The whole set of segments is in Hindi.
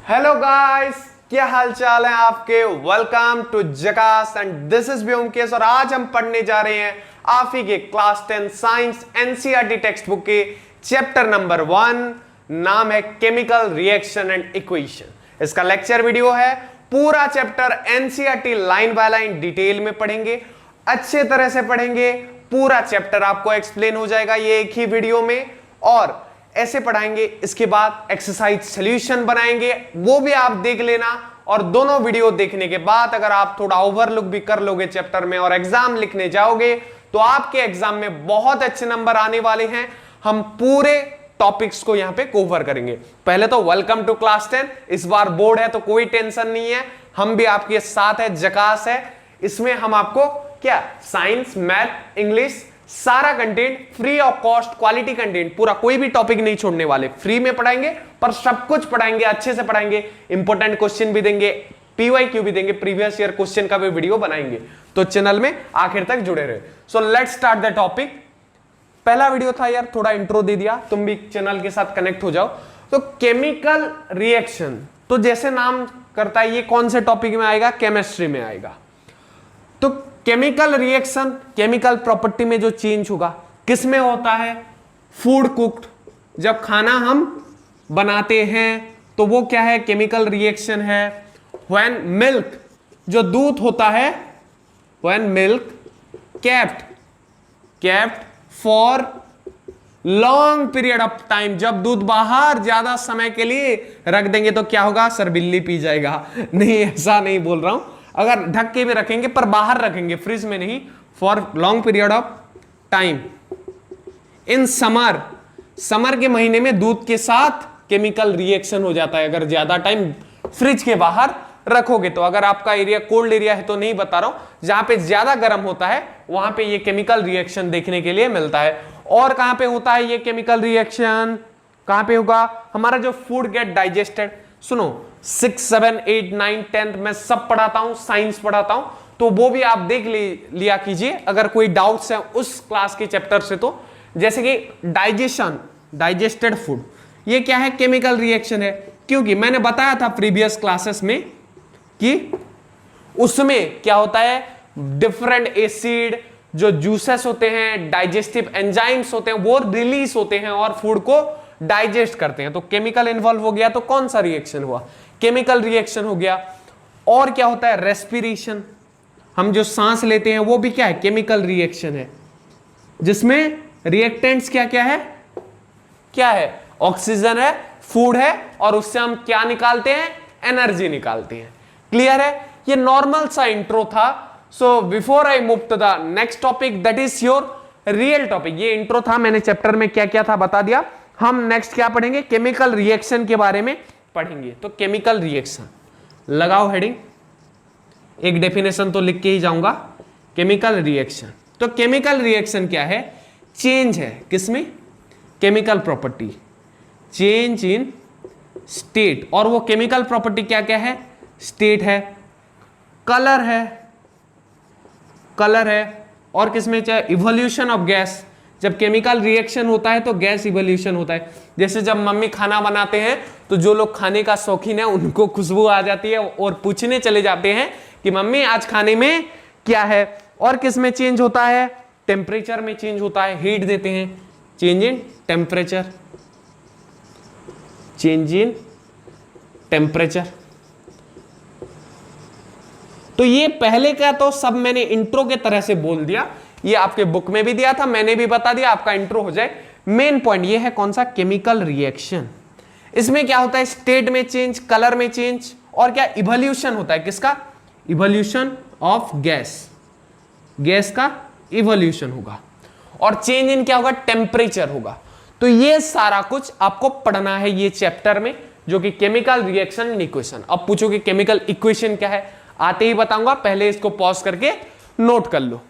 हेलो गाइस, क्या हाल चाल है आपके। Welcome to Jhakaas and this is Vyomkesh और आज हम पढ़ने जा रहे हैं आप ही के class 10 science NCERT text book के चैप्टर नंबर 1। नाम है केमिकल रिएक्शन एंड इक्वेशन। इसका लेक्चर वीडियो है। पूरा chapter NCERT line by line detail में पढ़ेंगे, अच्छे तरह से पढ़ेंगे। पूरा चैप्टर आपको एक्सप्लेन हो जाएगा ये एक ही वीडियो में और ऐसे पढ़ाएंगे। इसके बाद एक्सरसाइज सॉल्यूशन बनाएंगे, वो भी आप देख लेना। और दोनों वीडियो देखने के बाद अगर आप थोड़ा ओवरलुक भी कर लोगे चैप्टर में और एग्जाम लिखने जाओगे तो आपके एग्जाम में बहुत अच्छे नंबर आने वाले हैं। हम पूरे टॉपिक्स को यहां पे कवर करेंगे। पहले तो वेलकम टू क्लास 10। इस बार बोर्ड है तो कोई टेंशन नहीं है, हम भी आपके साथ है। जकास है, इसमें हम आपको क्या साइंस, मैथ, इंग्लिश सारा content free of cost, quality content, पूरा कोई भी टॉपिक नहीं छोड़ने वाले। फ्री में पढ़ाएंगे पर सब कुछ पढ़ाएंगे, अच्छे से पढ़ाएंगे। इंपॉर्टेंट क्वेश्चन भी देंगे, पीवाईक्यू भी देंगे, प्रीवियस ईयर क्वेश्चन का भी वीडियो बनाएंगे। तो चैनल में आखिर तक जुड़े रहे। So let's start the topic. पहला वीडियो था यार, थोड़ा इंट्रो दे दिया, तुम भी चैनल के साथ कनेक्ट हो जाओ। तो केमिकल रिएक्शन, तो जैसे नाम करता है ये कौन से टॉपिक में आएगा? केमिस्ट्री में आएगा। तो केमिकल रिएक्शन, केमिकल प्रॉपर्टी में जो चेंज होगा किस में होता है? फूड कुक्ड, जब खाना हम बनाते हैं तो वो क्या है? केमिकल रिएक्शन है। व्हेन मिल्क, जो दूध होता है, when milk kept for long period of time, जब दूध बाहर ज्यादा समय के लिए रख देंगे तो क्या होगा? सर बिल्ली पी जाएगा। नहीं, ऐसा नहीं बोल रहा हूं। अगर ढक के भी रखेंगे पर बाहर रखेंगे, फ्रिज में नहीं, for long period of time. In summer के महीने में दूध के साथ केमिकल रिएक्शन हो जाता है अगर ज्यादा टाइम फ्रिज के बाहर रखोगे तो। अगर आपका एरिया कोल्ड एरिया है तो नहीं बता रहा हूं, जहां पे ज्यादा गर्म होता है वहां पे ये केमिकल रिएक्शन देखने के लिए मिलता है। और कहां पे होता है ये केमिकल रिएक्शन? कहां पे होगा? हमारा जो फूड गेट डाइजेस्टेड। सुनो, 6, 7, 8, 9, 10 मैं सब पढ़ाता हूं, साइंस पढ़ाता हूं, तो वो भी आप देख लिया कीजिए अगर कोई डाउट्स है उस क्लास के चैप्टर से। तो जैसे कि डाइजेस्टेड फूड, ये क्या है? केमिकल रिएक्शन है। क्योंकि मैंने बताया था प्रीवियस क्लासेस में कि उसमें क्या होता है, डिफरेंट एसिड, जो जूसेस होते हैं, डाइजेस्टिव एंजाइम्स होते हैं, वो रिलीज होते हैं और फूड को डाइजेस्ट करते हैं। तो केमिकल इन्वॉल्व हो गया तो कौन सा रिएक्शन हुआ? केमिकल रिएक्शन हो गया। और क्या होता है? रेस्पिरेशन, हम जो सांस लेते हैं वो भी क्या है? केमिकल रिएक्शन है, जिसमें रिएक्टेंट्स क्या क्या है? क्या है? ऑक्सीजन है, फूड है, और उससे हम क्या निकालते हैं? एनर्जी निकालते हैं। क्लियर है? ये नॉर्मल सा इंट्रो था। So before I move to the next topic that is your real topic. ये इंट्रो था, मैंने चैप्टर में क्या क्या था बता दिया। हम नेक्स्ट क्या पढ़ेंगे? केमिकल रिएक्शन के बारे में पढ़ेंगे। तो केमिकल रिएक्शन लगाओ हेडिंग, एक डेफिनेशन तो लिख के ही जाऊंगा। केमिकल रिएक्शन, तो केमिकल रिएक्शन क्या है? चेंज है किसमें? Chemical property, change in state. और वो केमिकल प्रॉपर्टी क्या क्या है? स्टेट है, कलर है, और किसमें चाहे इवोल्यूशन ऑफ गैस। जब केमिकल रिएक्शन होता है तो गैस इवोल्यूशन होता है। जैसे जब मम्मी खाना बनाते हैं तो जो लोग खाने का शौकीन है उनको खुशबू आ जाती है और पूछने चले जाते हैं कि मम्मी आज खाने में क्या है। और किस में चेंज होता है? टेम्परेचर में चेंज होता है, हीट देते हैं, change in temperature, change in temperature. तो ये पहले का तो सब मैंने इंट्रो के तरह से बोल दिया, ये आपके बुक में भी दिया था, मैंने भी बता दिया, आपका इंट्रो हो जाए। मेन पॉइंट ये है कौन सा? Chemical reaction. इसमें क्या होता है? स्टेट में चेंज, कलर में चेंज, और क्या? इवोल्यूशन होता है। किसका? इवोल्यूशन ऑफ गैस का इवोल्यूशन होगा। और चेंज इन क्या होगा? टेम्परेचर होगा। तो ये सारा कुछ आपको पढ़ना है ये चैप्टर में, जो कि केमिकल रिएक्शन एंड इक्वेशन। अब पूछोगे केमिकल इक्वेशन क्या है? आते ही बताऊंगा, पहले इसको पॉज करके नोट कर लो।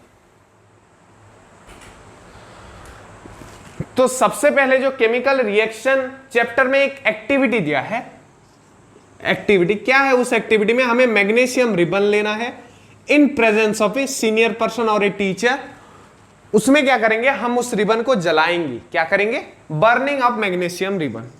तो सबसे पहले जो केमिकल रिएक्शन चैप्टर में एक एक्टिविटी दिया है, एक्टिविटी क्या है? उस एक्टिविटी में हमें मैग्नीशियम रिबन लेना है in presence of a senior person और ए टीचर। उसमें क्या करेंगे? हम उस रिबन को जलाएंगे। क्या करेंगे? Burning of magnesium ribbon.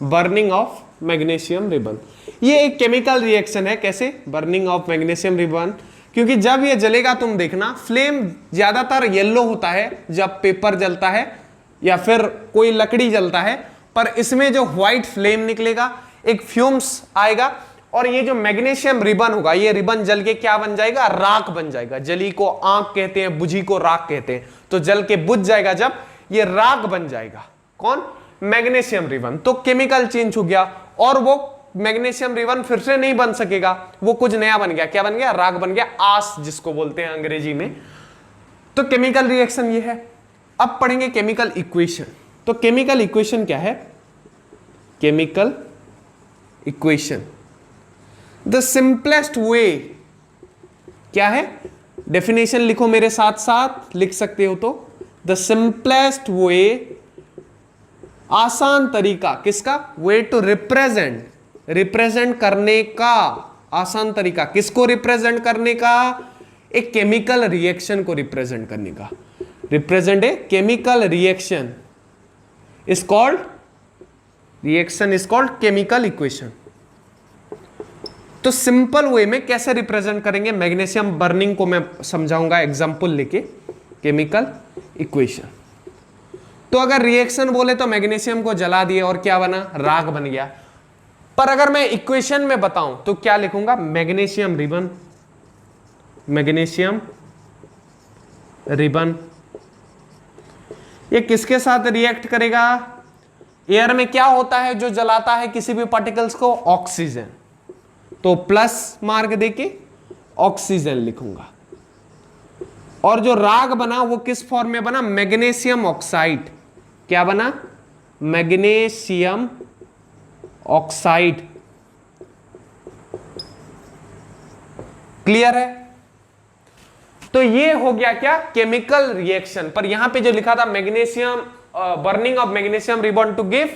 Burning of magnesium ribbon. ये एक केमिकल रिएक्शन है। कैसे? बर्निंग ऑफ मैग्नीशियम रिबन, क्योंकि जब ये जलेगा तुम देखना फ्लेम ज्यादातर येलो होता है जब पेपर जलता है या फिर कोई लकड़ी जलता है, पर इसमें जो व्हाइट फ्लेम निकलेगा, एक फ्यूम्स आएगा, और ये जो मैग्नीशियम रिबन होगा, ये रिबन जल के क्या बन जाएगा? राख बन जाएगा। जली को आंख कहते हैं, बुझी को राख कहते हैं। तो जल के बुझ जाएगा जब, ये राख बन जाएगा। कौन? Magnesium ribbon. तो केमिकल चेंज हो गया और वो मैग्नीशियम रिबन फिर से नहीं बन सकेगा, वो कुछ नया बन गया। क्या बन गया? राख बन गया, आस जिसको बोलते हैं अंग्रेजी में। तो केमिकल रिएक्शन ये है। अब पढ़ेंगे केमिकल इक्वेशन। तो केमिकल इक्वेशन क्या है? Chemical equation, the simplest way क्या है? डेफिनेशन लिखो मेरे साथ साथ, लिख सकते हो तो। द सिंपलेस्ट वे, आसान तरीका। किसका? वे टू रिप्रेजेंट, रिप्रेजेंट करने का आसान तरीका। किसको रिप्रेजेंट करने का? एक केमिकल रिएक्शन को रिप्रेजेंट करने का। Represent a chemical reaction is called, reaction is called chemical equation. तो सिंपल वे में कैसे रिप्रेजेंट करेंगे मैग्नीशियम बर्निंग को मैं समझाऊंगा एग्जांपल लेके। केमिकल इक्वेशन, तो अगर रिएक्शन बोले तो मैग्नीशियम को जला दिए और क्या बना? राख बन गया। पर अगर मैं इक्वेशन में बताऊं तो क्या लिखूंगा? Magnesium ribbon, magnesium ribbon. ये किसके साथ रिएक्ट करेगा? एयर में क्या होता है जो जलाता है किसी भी पार्टिकल्स को? ऑक्सीजन। तो प्लस मार्क देके ऑक्सीजन लिखूंगा। और जो राग बना वो किस फॉर्म में बना? Magnesium oxide. क्या बना? Magnesium oxide. क्लियर है? तो ये हो गया क्या? Chemical reaction. पर यहां पे जो लिखा था magnesium, burning of magnesium ribbon to give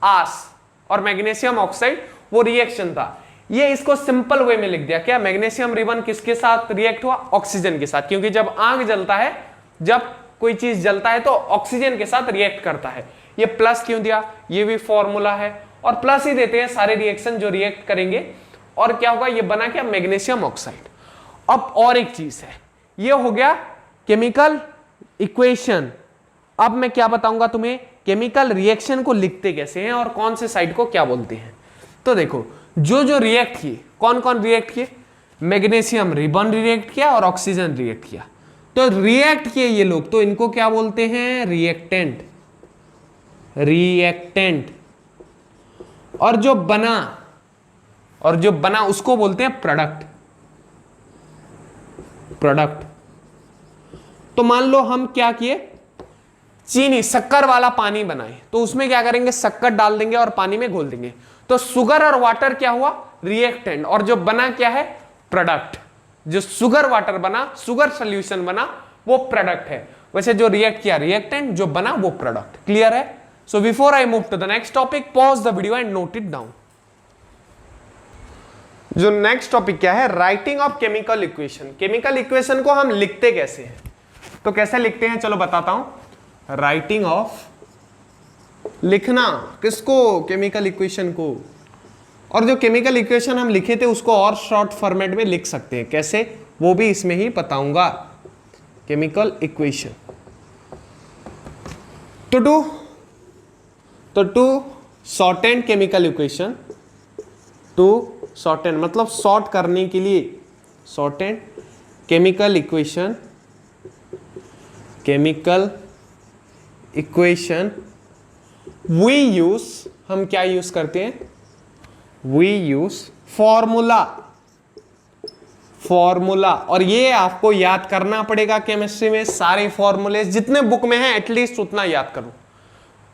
us, और मैग्नीशियम ऑक्साइड वो रिएक्शन था। ये इसको सिंपल वे में लिख दिया। क्या? मैग्नीशियम रिबन किसके साथ रिएक्ट हुआ? ऑक्सीजन के साथ। क्योंकि जब आग जलता है, जब कोई चीज जलता है तो ऑक्सीजन के साथ रिएक्ट करता है। ये प्लस क्यों दिया? ये भी फॉर्मूला है, और प्लस ही देते हैं सारे रिएक्शन जो रिएक्ट करेंगे। और क्या होगा? ये बना क्या? Magnesium oxide. अब और एक चीज है, ये हो गया केमिकल इक्वेशन। अब मैं क्या बताऊंगा तुम्हें? केमिकल रिएक्शन को लिखते कैसे हैं और कौन से साइड को क्या बोलते हैं। तो देखो, जो जो रिएक्ट किए, कौन कौन रिएक्ट किए? मैग्नीशियम रिबन रिएक्ट किया और ऑक्सीजन रिएक्ट किया। तो रिएक्ट किए ये लोग, तो इनको क्या बोलते हैं? Reactant, reactant. और जो बना उसको बोलते हैं प्रोडक्ट, प्रोडक्ट। तो मान लो हम क्या किए? चीनी, शक्कर वाला पानी बनाए, तो उसमें क्या करेंगे? शक्कर डाल देंगे और पानी में घोल देंगे। तो शुगर और वाटर क्या हुआ? रिएक्टेंट। और जो बना क्या है? प्रोडक्ट। जो शुगर वाटर बना, शुगर सॉल्यूशन बना, वो प्रोडक्ट है। वैसे जो रिएक्ट किया रिएक्टेंट, जो बना वो प्रोडक्ट। क्लियर है? So before I move to the next topic, pause the video and note it down. जो नेक्स्ट टॉपिक क्या है? Writing of chemical equation. Chemical equation को हम लिखते कैसे हैं? तो कैसे लिखते हैं चलो बताता हूं। राइटिंग ऑफ, लिखना किसको? केमिकल इक्वेशन को। और जो केमिकल इक्वेशन हम लिखे थे उसको और शॉर्ट फॉर्मेट में लिख सकते हैं। कैसे? वो भी इसमें ही बताऊंगा। केमिकल इक्वेशन, तो to shorten chemical equation, to shorten मतलब शॉर्ट करने के लिए, shorten chemical equation, chemical equation we use, हम क्या यूज करते हैं? We use formula, formula. और ये आपको याद करना पड़ेगा केमिस्ट्री में, सारे फॉर्मूले जितने बुक में हैं एटलीस्ट उतना याद करो।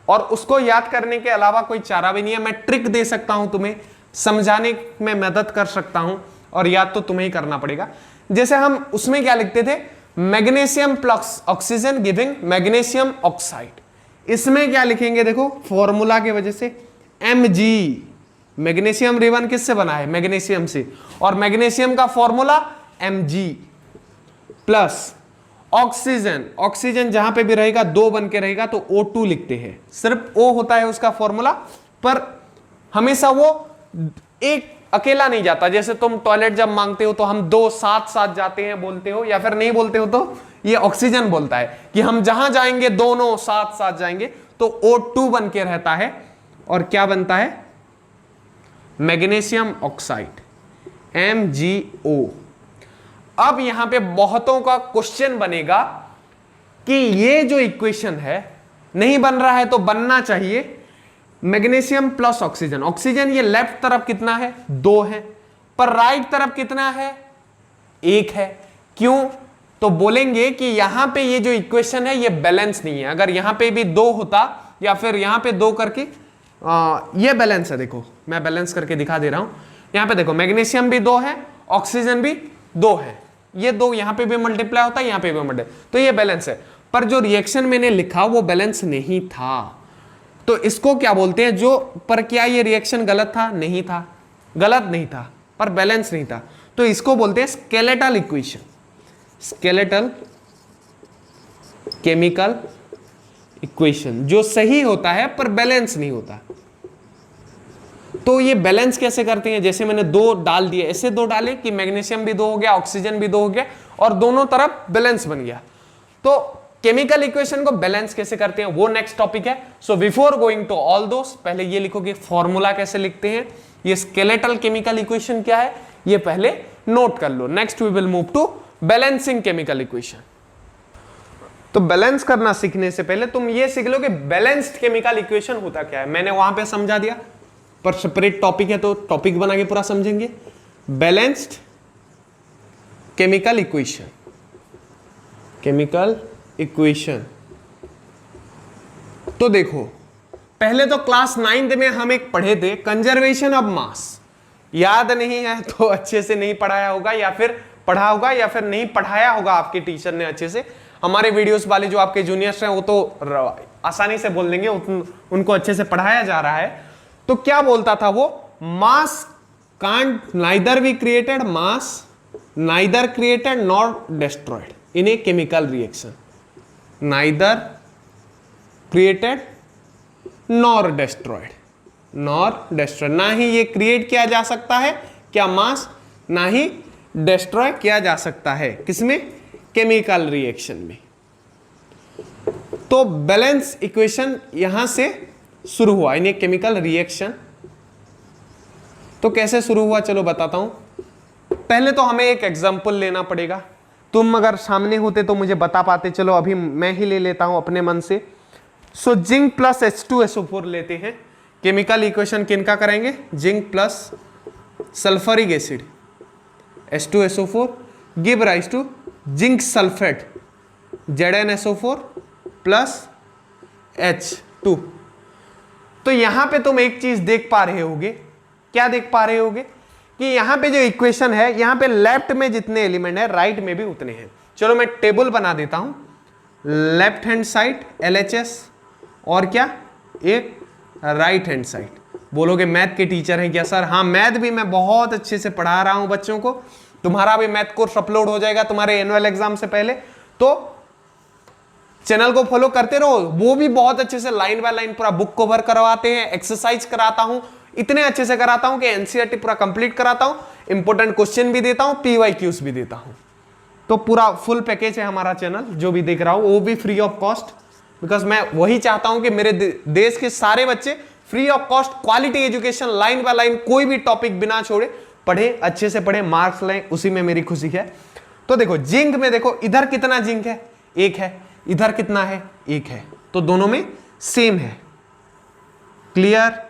और उसको याद करने के अलावा कोई चारा भी नहीं है। मैं ट्रिक दे सकता हूं तुम्हें, समझाने में मदद कर सकता हूं, और याद तो तुम्हें ही करना पड़ेगा। जैसे हम उसमें क्या लिखते थे? Magnesium plus oxygen giving magnesium oxide. इसमें क्या लिखेंगे? देखो फॉर्मूला की वजह से Mg, मैग्नीशियम रिबन किससे बना है? मैग्नीशियम से। और मैग्नीशियम का formula Mg plus oxygen, oxygen जहां पे भी रहेगा 2 बन के रहेगा तो O2 लिखते हैं। सिर्फ O होता है उसका फॉर्मूला, पर हमेशा वो एक अकेला नहीं जाता। जैसे तुम टॉयलेट जब मांगते हो तो हम दो साथ साथ जाते हैं बोलते हो, या फिर नहीं बोलते हो, तो ये ऑक्सीजन बोलता है कि हम जहां जाएंगे दोनों साथ साथ जाएंगे, तो O2 बन के रहता है और क्या बनता है, मैग्नीशियम ऑक्साइड, MgO। अब यहां पे बहुतों का क्वेश्चन बनेगा कि ये जो इक्वेशन है नहीं बन रहा है तो बनना चाहिए मैग्नीशियम प्लस ऑक्सीजन। ऑक्सीजन ये लेफ्ट तरफ कितना है, 2 है, पर राइट तरफ कितना है, 1 है। क्यों, तो बोलेंगे कि यहां पे ये जो इक्वेशन है ये बैलेंस नहीं है। अगर यहां पे भी 2 होता या फिर यहां पे 2 करके ये बैलेंस है। देखो मैं बैलेंस करके दिखा दे रहा हूं। यहां पे देखो मैग्नीशियम भी 2 है, ऑक्सीजन भी 2 है, ये 2 यहां पे भी मल्टीप्लाई होता है, यहां पे भी मल्टीप्लाई, तो ये बैलेंस है। पर जो रिएक्शन मैंने लिखा वो बैलेंस नहीं था, तो इसको क्या बोलते हैं, जो पर क्या ये रिएक्शन गलत था, नहीं था, गलत नहीं था पर बैलेंस नहीं था, तो इसको बोलते हैं skeletal equation, skeletal chemical equation, जो सही होता है पर बैलेंस नहीं होता। तो ये बैलेंस कैसे करते हैं, जैसे मैंने 2 डाल दिए, ऐसे 2 डाले कि मैग्नीशियम भी 2 हो गया, ऑक्सीजन भी 2 हो गया और दोनों तरफ बैलेंस बन गया। तो केमिकल इक्वेशन को बैलेंस कैसे करते हैं वो नेक्स्ट टॉपिक है। So before going to all those, पहले ये लिखोगे फॉर्मूला कैसे लिखते हैं, ये स्केलेटल केमिकल इक्वेशन क्या है ये पहले नोट कर लो। Next we will move to balancing chemical equation. तो बैलेंस करना सीखने से पहले तुम ये सीख लो कि बैलेंस्ड केमिकल इक्वेशन होता क्या है। मैंने वहां पे समझा दिया, पर सेपरेट टॉपिक है तो टॉपिक बना के पूरा समझेंगे। Balanced chemical equation, chemical equation. तो देखो पहले तो क्लास 9th में हम एक पढ़े थे कंजर्वेशन ऑफ मास, याद नहीं है तो अच्छे से नहीं पढ़ाया होगा, या फिर पढ़ा होगा या फिर नहीं पढ़ाया होगा आपके टीचर ने अच्छे से। हमारे वीडियोस वाले जो आपके जूनियर्स हैं वो तो आसानी से बोल देंगे, उनको अच्छे से पढ़ाया जा रहा है। तो क्या बोलता था वो, mass can't neither be created, mass neither created nor destroyed in a chemical reaction, neither created nor destroyed, nor destroyed, ना ही ये क्रिएट किया जा सकता है क्या मास, ना ही डिस्ट्रॉय किया जा सकता है किसमें, केमिकल रिएक्शन में। तो बैलेंस इक्वेशन यहां से शुरू हुआ इन ए केमिकल रिएक्शन। तो कैसे शुरू हुआ चलो बताता हूं। पहले तो हमें एक एग्जांपल लेना पड़ेगा, तुम अगर सामने होते तो मुझे बता पाते, चलो अभी मैं ही ले लेता हूं अपने मन से। सो जिंक प्लस H2SO4 लेते हैं, केमिकल इक्वेशन किनका करेंगे, zinc plus sulphuric acid H2SO4 give rise to zinc sulphate ZnSO4 plus H2। तो यहां पे तुम एक चीज देख पा रहे होगे, क्या देख पा रहे होगे कि यहां पे जो इक्वेशन है, यहां पे लेफ्ट में जितने एलिमेंट है राइट में भी उतने हैं। चलो मैं टेबल बना देता हूं, लेफ्ट हैंड साइड LHS और क्या एक राइट हैंड साइड। बोलोगे मैथ के टीचर हैं क्या सर, हाँ मैथ भी मैं बहुत अच्छे से पढ़ा रहा हूं बच्चों को, तुम्हारा भी मैथ कोर्स अपलोड हो जाएगा तुम्हारे एनुअल एग्जाम से पहले, तो चैनल को फॉलो करते रहो। वो भी बहुत अच्छे से लाइन बाय लाइन पूरा बुक कवर करवाते हैं, एक्सरसाइज कराता हूं, इतने अच्छे से कराता हूं कि एनसीईआरटी पूरा कंप्लीट कराता हूं, इंपॉर्टेंट क्वेश्चन भी देता हूं, PYQs भी देता हूं। तो पूरा फुल पैकेज है हमारा चैनल, जो भी देख रहा हूं वो भी फ्री ऑफ कॉस्ट, बिकॉज मैं वही चाहता हूं कि मेरे देश के सारे बच्चे free of cost quality education line by line कोई भी टॉपिक बिना छोड़े पढ़े, अच्छे से पढ़े, मार्क्स लें, उसी में मेरी खुशी है। तो देखो जिंक में देखो इधर कितना जिंक है, 1 है, इधर कितना है, 1 है, तो दोनों में सेम है, क्लियर।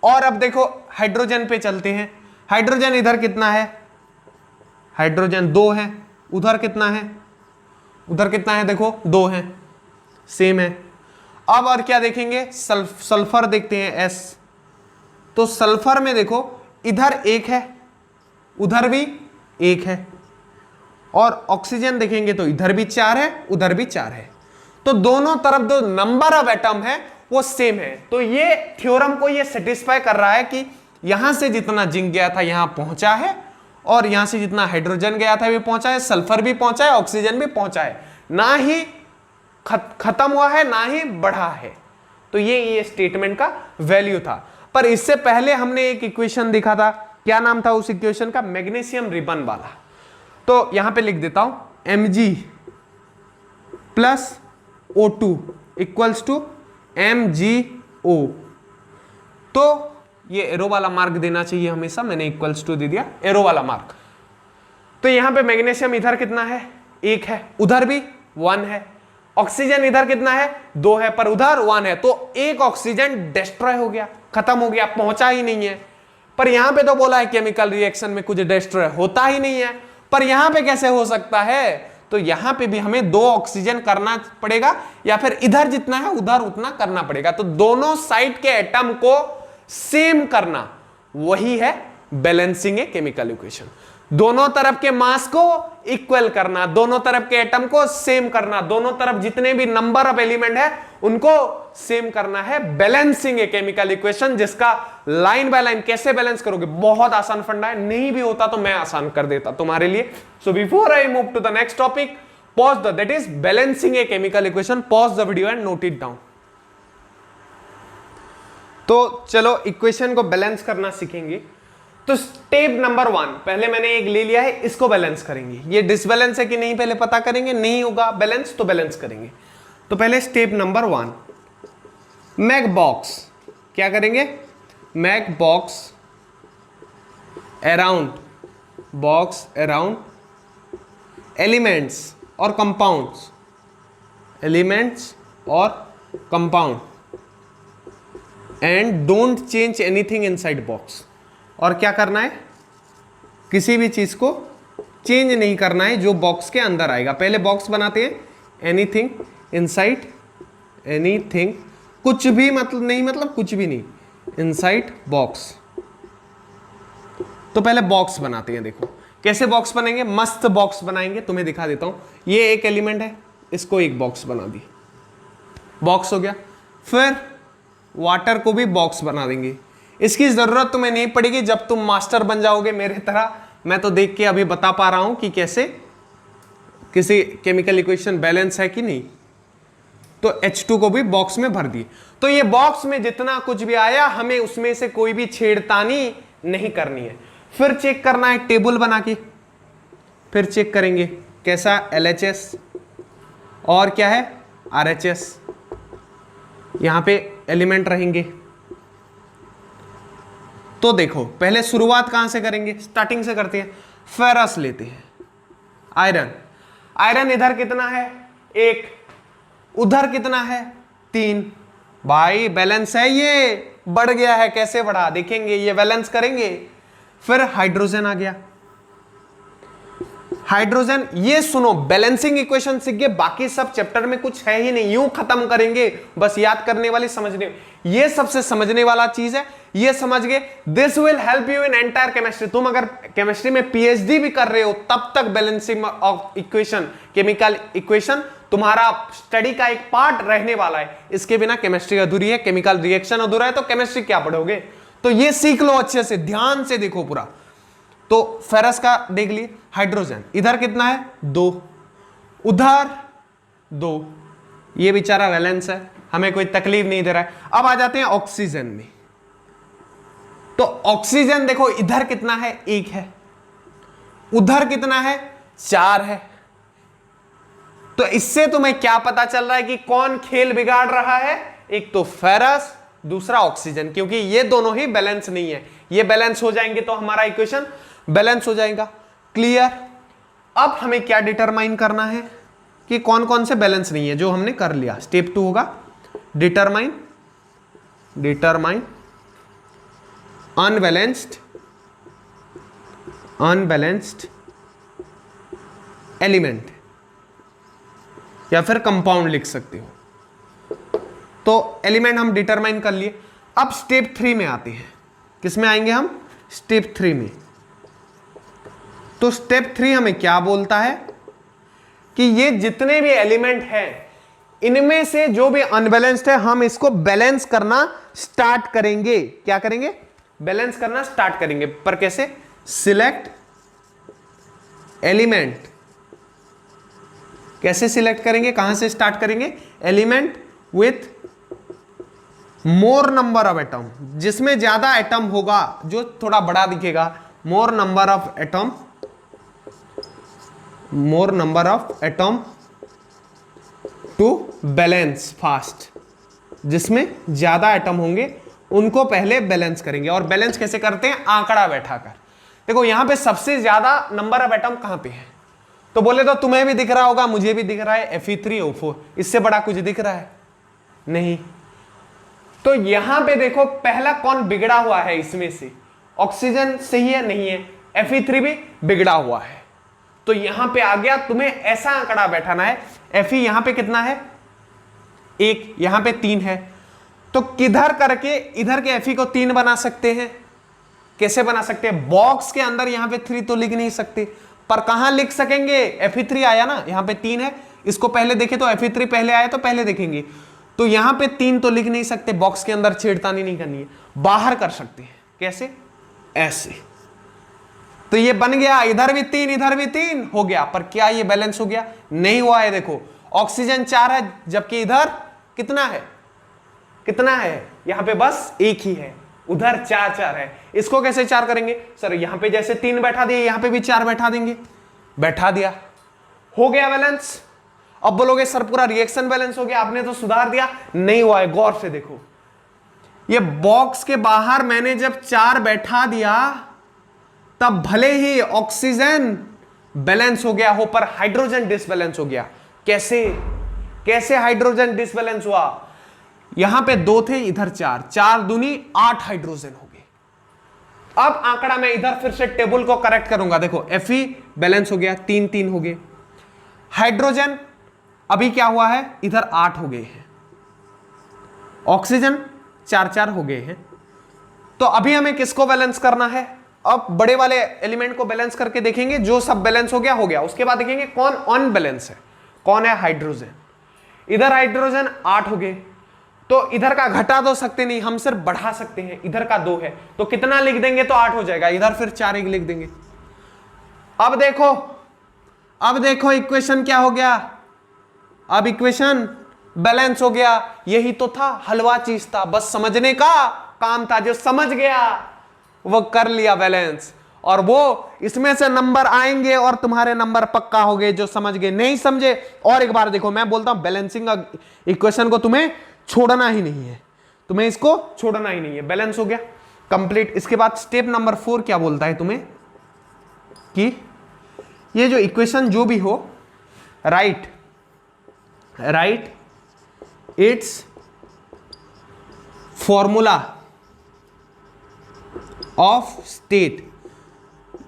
और अब देखो हाइड्रोजन पे चलते हैं, हाइड्रोजन इधर कितना है, हाइड्रोजन 2 है, उधर कितना है, उधर कितना है, देखो 2 है, सेम है। अब और क्या देखेंगे, सल्फर देखते हैं S। तो सल्फर में देखो इधर 1 है, उधर भी 1 है, और ऑक्सीजन देखेंगे तो इधर भी 4 है, उधर भी 4 है, तो दोनों तरफ जो नंबर ऑफ एटम है वो सेम है। तो ये थ्योरम को ये सेटिस्फाई कर रहा है कि यहां से जितना जिंक गया था यहां पहुंचा है, और यहां से जितना हाइड्रोजन गया था भी पहुंचा है, सल्फर भी पहुंचा है, ऑक्सीजन भी पहुंचा है, ना ही खत्म हुआ है ना ही बढ़ा है। तो ये स्टेटमेंट का वैल्यू था। पर इससे पहले हमने एक इक्वेशन देखा था, क्या नाम था उस इक्वेशन का? मैग्नीशियम रिबन वाला। तो यहां पे लिख देता हूं Mg plus O2 equals to MgO। तो ये एरो वाला मार्क देना चाहिए हमेशा, मैंने इक्वल्स टू दे दिया, एरो वाला मार्क। तो यहां पे मैग्नीशियम इधर कितना है? 1 है, उधर भी 1 है। ऑक्सीजन इधर कितना है? 2 है, पर उधर 1 है, तो एक ऑक्सीजन डिस्ट्रॉय हो गया, खत्म हो गया, पहुंचा ही नहीं है। पर यहां पे तो बोला है केमिकल रिएक्शन में कुछ डिस्ट्रॉय होता ही नहीं है, पर यहां पे कैसे हो सकता है? तो यहां पे भी हमें 2 ऑक्सीजन करना पड़ेगा, या फिर इधर जितना है उधर उतना करना पड़ेगा। तो दोनों साइड के एटम को सेम करना, वही है बैलेंसिंग ए केमिकल इक्वेशन। दोनों तरफ के मास को इक्वल करना, दोनों तरफ के एटम को सेम करना, दोनों तरफ जितने भी नंबर ऑफ एलिमेंट है उनको सेम करना है, बैलेंसिंग ए केमिकल इक्वेशन, जिसका लाइन बाय लाइन कैसे बैलेंस करोगे, बहुत आसान फंडा है। नहीं भी होता तो मैं आसान कर देता तुम्हारे लिए। So before I move to the next topic, pause the, that is balancing a chemical equation, pause the video and note it down. तो चलो इक्वेशन को बैलेंस करना सीखेंगे। तो स्टेप नंबर 1, पहले मैंने एक ले लिया है, इसको बैलेंस करेंगे। ये डिसबैलेंस है कि नहीं पहले पता करेंगे, नहीं होगा बैलेंस तो बैलेंस करेंगे। तो पहले स्टेप नंबर 1, मेक बॉक्स। क्या करेंगे? मेक बॉक्स अराउंड एलिमेंट्स और कंपाउंड्स, एलिमेंट्स और compound, and don't change anything inside box. और क्या करना है? किसी भी चीज को चेंज नहीं करना है जो बॉक्स के अंदर आएगा। पहले बॉक्स बनाते हैं, एनीथिंग इनसाइड, एनीथिंग, कुछ भी मतलब नहीं, मतलब कुछ भी नहीं, इनसाइड बॉक्स। तो पहले बॉक्स बनाते हैं। देखो कैसे बॉक्स बनेंगे, मस्त बॉक्स बनाएंगे, तुम्हें दिखा देता हूं। ये एक एलिमेंट है, इसको एक बॉक्स बना दी, बॉक्स हो गया। फिर वाटर को भी बॉक्स बना देंगे। इसकी जरूरत तुम्हें नहीं पड़ेगी जब तुम मास्टर बन जाओगे मेरे तरह। मैं तो देख के अभी बता पा रहा हूं कि कैसे किसी केमिकल इक्वेशन बैलेंस है कि नहीं। तो H2 को भी बॉक्स में भर दिए। तो ये बॉक्स में जितना कुछ भी आया, हमें उसमें से कोई भी छेड़तानी नहीं करनी है। फिर चेक करना है टेबल बना के, फिर चेक करेंगे कैसा, LHS और क्या है, RHS। यहां पे एलिमेंट रहेंगे। तो देखो पहले शुरुआत कहां से करेंगे, स्टार्टिंग से करते हैं। फेरस लेते हैं, आयरन, आयरन इधर कितना है? 1, उधर कितना है? 3। भाई बैलेंस है, ये बढ़ गया है, कैसे बढ़ा देखेंगे, ये बैलेंस करेंगे। फिर हाइड्रोजन आ गया, हाइड्रोजन, ये सुनो बैलेंसिंग इक्वेशन सीख गए, बाकी सब चैप्टर में कुछ है ही नहीं, यूं खत्म करेंगे, बस याद करने वाली, समझने, ये सबसे समझने वाला चीज है, ये समझ गए। This will help you in entire chemistry. तुम अगर केमिस्ट्री में PhD भी कर रहे हो तब तक balancing of equation, chemical equation तुम्हारा स्टडी का एक पार्ट रहने वाला है। इसके बिना केमिस्ट्री अधूरी है, केमिकल रिएक्शन अधूरा है, तो केमिस्ट्री क्या पढ़ोगे? तो ये सीख लो अच्छे से, ध्यान से देखो पूरा। तो फेरस का देख लिए, हाइड्रोजन इधर कितना है? 2, उधर 2, ये बेचारा बैलेंस है, हमें कोई तकलीफ नहीं दे रहा है। अब आ जाते हैं ऑक्सीजन में। तो ऑक्सीजन देखो इधर कितना है? 1 है, उधर कितना है? 4 है। तो इससे तुम्हें क्या पता चल रहा है कि कौन खेल बिगाड़ रहा है? एक तो फेरस, दूसरा ऑक्सीजन, क्योंकि ये दोनों ही बैलेंस नहीं है। ये बैलेंस हो जाएंगे तो हमारा इक्वेशन बैलेंस हो जाएगा। क्लियर? अब हमें क्या डिटरमाइन करना है कि कौन कौन से बैलेंस नहीं है, जो हमने कर लिया। स्टेप 2 होगा डिटरमाइन अनबैलेंस्ड एलिमेंट, या फिर कंपाउंड लिख सकते हो। तो एलिमेंट हम डिटरमाइन कर लिए। अब स्टेप 3 में आते हैं। किस में आएंगे हम? स्टेप 3 में। तो स्टेप 3 हमें क्या बोलता है कि ये जितने भी एलिमेंट हैं, इनमें से जो भी अनबैलेंस्ड है, हम इसको बैलेंस करना स्टार्ट करेंगे। क्या करेंगे? बैलेंस करना स्टार्ट करेंगे। पर कैसे? Select element. कैसे सिलेक्ट करेंगे, कहां से स्टार्ट करेंगे? Element with more number of atom, जिसमें ज्यादा एटम होगा, जो थोड़ा बड़ा दिखेगा, more number of atom, more number of atom to balance fast, जिसमें ज्यादा एटम होंगे उनको पहले बैलेंस करेंगे। और बैलेंस कैसे करते हैं? आंकड़ा बैठाकर। देखो यहां पे सबसे ज्यादा नंबर ऑफ एटम कहां पे है, तो बोले तो तुम्हें भी दिख रहा होगा, मुझे भी दिख रहा है, Fe3O4। इससे बड़ा कुछ दिख रहा है नहीं। तो यहां पे देखो पहला कौन बिगड़ा हुआ है इसमें से? ऑक्सीजन सही है नहीं है, Fe3 भी बिगड़ा हुआ है। तो यहां पे आ गया, तुम्हें ऐसा आंकड़ा बैठाना है। Fe यहां पे कितना है? 1, यहां पे 3 है, तो किधर करके इधर के Fe को 3 बना सकते हैं? कैसे बना सकते हैं? बॉक्स के अंदर यहां पे 3 तो लिख नहीं सकते, पर कहां लिख सकेंगे? Fe3 आया ना, यहां पे 3 है, इसको पहले देखे तो Fe3 पहले आया तो पहले देखेंगे। तो यहां पे 3 तो लिख नहीं सकते, बॉक्स के अंदर छेड़खानी नहीं करनी है, बाहर कर सकते हैं। कैसे? ऐसे। तो ये बन गया, इधर भी 3 इधर भी 3 हो गया, पर क्या ये बैलेंस हो गया? नहीं हुआ है। देखो ऑक्सीजन 4 है, जबकि इधर कितना है? कितना है? यहां पे बस 1 ही है, उधर 4 है। इसको कैसे 4 करेंगे? सर यहां पे जैसे 3 बैठा दिए, यहां पे भी 4 बैठा देंगे। बैठा दिया, हो गया बैलेंस। अब बोलोगे सर पूरा रिएक्शन बैलेंस हो गया, आपने तो सुधार दिया। नहीं हुआ है, गौर से देखो। ये बॉक्स के बाहर मैंने जब 4 बैठा दिया, तब भले ही ऑक्सीजन बैलेंस हो गया हो, पर हाइड्रोजन डिसबैलेंस हो गया। कैसे? कैसे हाइड्रोजन डिसबैलेंस हुआ? यहां पे 2 थे, इधर 4, 4 दूनी 8 हाइड्रोजन हो गए। अब आंकड़ा मैं इधर फिर से टेबल को करेक्ट करूंगा। देखो Fe बैलेंस हो गया, 3 3 हो गए। हाइड्रोजन अभी क्या हुआ है? इधर 8 हो गए हैं। ऑक्सीजन 4 4 हो गए हैं। तो अभी हमें किसको बैलेंस करना है? अब बड़े वाले एलिमेंट को बैलेंस करके देखेंगे, जो सब बैलेंस हो गया हो गया। उसके बाद देखेंगे कौन अनबैलेंस है। कौन है? हाइड्रोजन। इधर हाइड्रोजन 8 हो गए, तो इधर का घटा तो सकते नहीं, हम सिर्फ बढ़ा सकते हैं। इधर का 2 है, तो कितना लिख देंगे तो 8 हो जाएगा। इधर फिर 4 1 लिख देंगे। अब देखो इक्वेशन क्या हो गया? अब इक्वेशन बैलेंस हो गया। यही तो था, हलवा चीज था, बस समझने का काम था। जो समझ गया वो कर लिया बैलेंस, और वो इसमें से नंबर आएंगे और तुम्हारे नंबर पक्का हो गए। जो समझ गए, नहीं समझे और एक बार देखो। मैं बोलता हूं बैलेंसिंग इक्वेशन को तुम्हें छोड़ना ही नहीं है, तुम्हें इसको छोड़ना ही नहीं है। बैलेंस हो गया कंप्लीट। इसके बाद स्टेप नंबर 4 क्या बोलता है तुम्हें? कि ये जो इक्वेशन जो भी हो, right it's formula of state.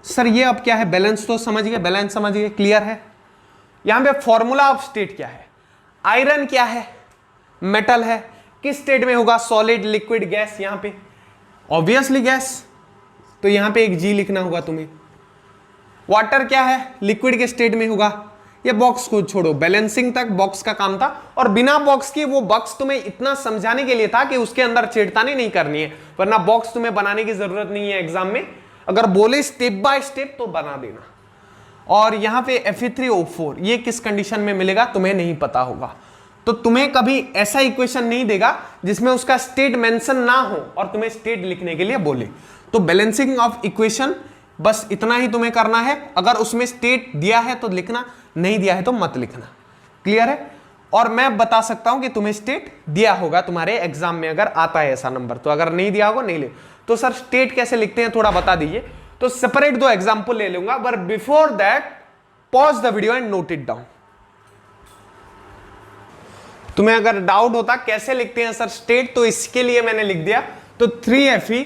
Sir ये अब क्या है? बैलेंस तो समझ गए, बैलेंस समझ गए, क्लियर है। यहां पे फॉर्मूला ऑफ स्टेट क्या है? आयरन क्या है? मेटल है। किस स्टेट में होगा? Solid, liquid, gas. यहां पे ऑब्वियसली गैस, तो यहां पे एक G लिखना होगा तुम्हें। वाटर क्या है? लिक्विड के स्टेट में होगा। ये बॉक्स को छोड़ो, बैलेंसिंग तक बॉक्स का काम था, और बिना बॉक्स की वो बॉक्स तुम्हें इतना समझाने के लिए था कि उसके अंदर छेड़खानी नहीं करनी है, वरना बॉक्स तुम्हें बनाने की जरूरत नहीं है एग्जाम में। अगर बोले स्टेप बाय स्टेप तो बना देना। और यहां पे Fe3O4 ये किस कंडीशन में मिलेगा तुम्हें नहीं पता होगा, तो तुम्हें कभी ऐसा इक्वेशन नहीं देगा जिसमें उसका स्टेट मेंशन ना हो और तुम्हें स्टेट लिखने के लिए बोले। तो बैलेंसिंग ऑफ इक्वेशन बस इतना ही तुम्हें करना है। अगर उसमें स्टेट दिया है तो लिखना, नहीं दिया है तो मत लिखना। क्लियर है? और मैं बता सकता हूं कि तुम्हें स्टेट दिया होगा तुम्हारे एग्जाम में, अगर आता है ऐसा नंबर। तो अगर नहीं दिया होगा नहीं ले। तो सर स्टेट कैसे लिखते हैं थोड़ा बता दीजिए। तो सेपरेट 2 एग्जाम्पल ले लूंगा, but before that pause the video and note it down. तुम्हें अगर डाउट होता कैसे लिखते हैं सर स्टेट, तो इसके लिए मैंने लिख दिया। तो 3Fe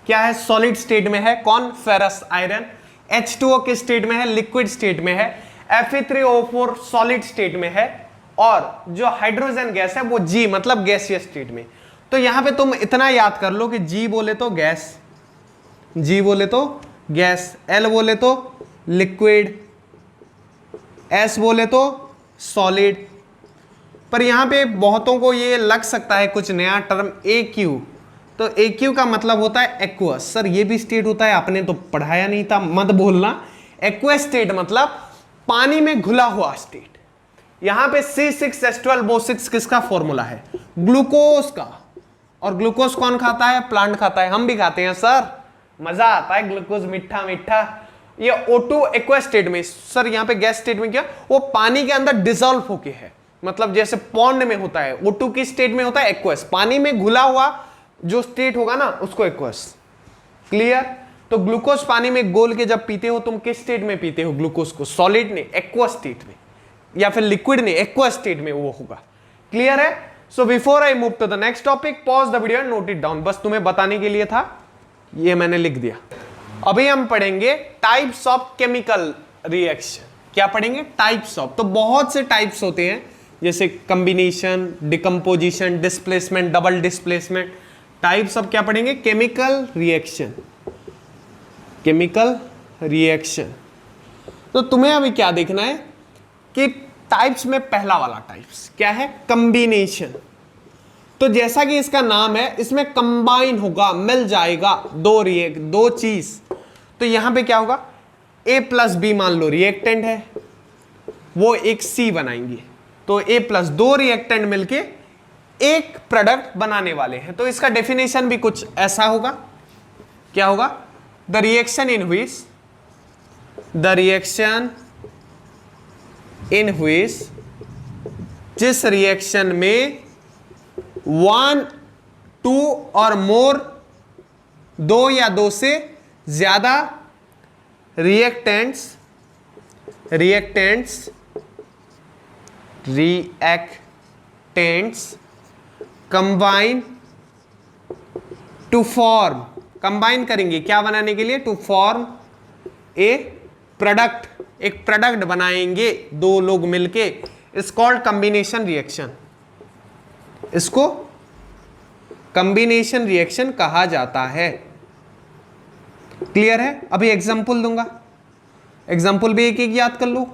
क्या है? सॉलिड स्टेट में है। कौन? Ferrous iron. H2O किस स्टेट में है? लिक्विड स्टेट में है। Fe3O4 सॉलिड स्टेट में है। और जो हाइड्रोजन गैस है वो G मतलब गैसियस स्टेट में। तो यहां पे तुम इतना याद कर लो कि G बोले तो गैस, G बोले तो गैस, L बोले तो लिक्विड, S बोले तो सॉलिड। पर यहां पे बहुतों को ये लग सकता है कुछ नया टर्म AQ। तो AQ का मतलब होता है एक्वस। सर ये भी स्टेट होता है? आपने तो पढ़ाया नहीं था, मत बोलना। एक्वस स्टेट मतलब पानी में घुला हुआ स्टेट। यहां पे C6H12O6 किसका फॉर्मूला है? ग्लूकोज का। और ग्लूकोज कौन खाता है? प्लांट खाता है। हम भी खाते हैं सर, मजा आता है ग्लूकोज मीठा मीठा। ये O2 एक्वस स्टेट में, सर यहाँ पे गैस स्टेट में क्या, वो पानी के अंदर डिसॉल्व होके है, मतलब जैसे पॉन्ड में होता है, O2 की स्टेट में होता है एक्वस, पानी में घुला हुआ जो स्टेट होगा ना उसको एक्वस। क्लियर? तो ग्लूकोज पानी में घोल के जब पीते हो तुम किस स्टेट में पीते हो ग्लूकोज को? सॉलिड ने, एक्वस स्टेट में, या फिर लिक्विड ने, एक्वस स्टेट में वो होगा। क्लियर है? So before I move to the next topic, pause the video and note it down. बस तुम्हें बताने के लिए था, ये मैंने लिख दिया। अभी हम पढ़ेंगे टाइप्स ऑफ केमिकल रिएक्शन। क्या पढ़ेंगे? Types of. तो बहुत से टाइप्स होते हैं, जैसे combination, decomposition, displacement, double displacement. Types of क्या पढ़ेंगे? Chemical reaction. Chemical reaction. तो तुम्हें अभी क्या देखना है कि टाइप्स में पहला वाला टाइप्स क्या है? कॉम्बिनेशन। तो जैसा कि इसका नाम है, इसमें कंबाइन होगा, मिल जाएगा दो चीज। तो यहां पे क्या होगा? A प्लस बी मान लो रिएक्टेंट है, वो एक C बनाएंगे, तो A प्लस दो रिएक्टेंट मिलके एक प्रोडक्ट बनाने वाले हैं। तो इसका डेफिनेशन भी कुछ ऐसा होगा। क्या होगा? द रिएक्शन इन व्हिच जिस रिएक्शन में 1, 2 और मोर, दो या दो से ज्यादा reactants combine to form, combine करेंगे क्या बनाने के लिए? टू फॉर्म ए प्रोडक्ट, एक प्रोडक्ट बनाएंगे दो लोग मिलके, इट्स कॉल्ड कॉम्बिनेशन रिएक्शन। इसको कॉम्बिनेशन रिएक्शन कहा जाता है। क्लियर है? अभी एग्जांपल दूंगा, एग्जांपल भी एक एक याद कर लो।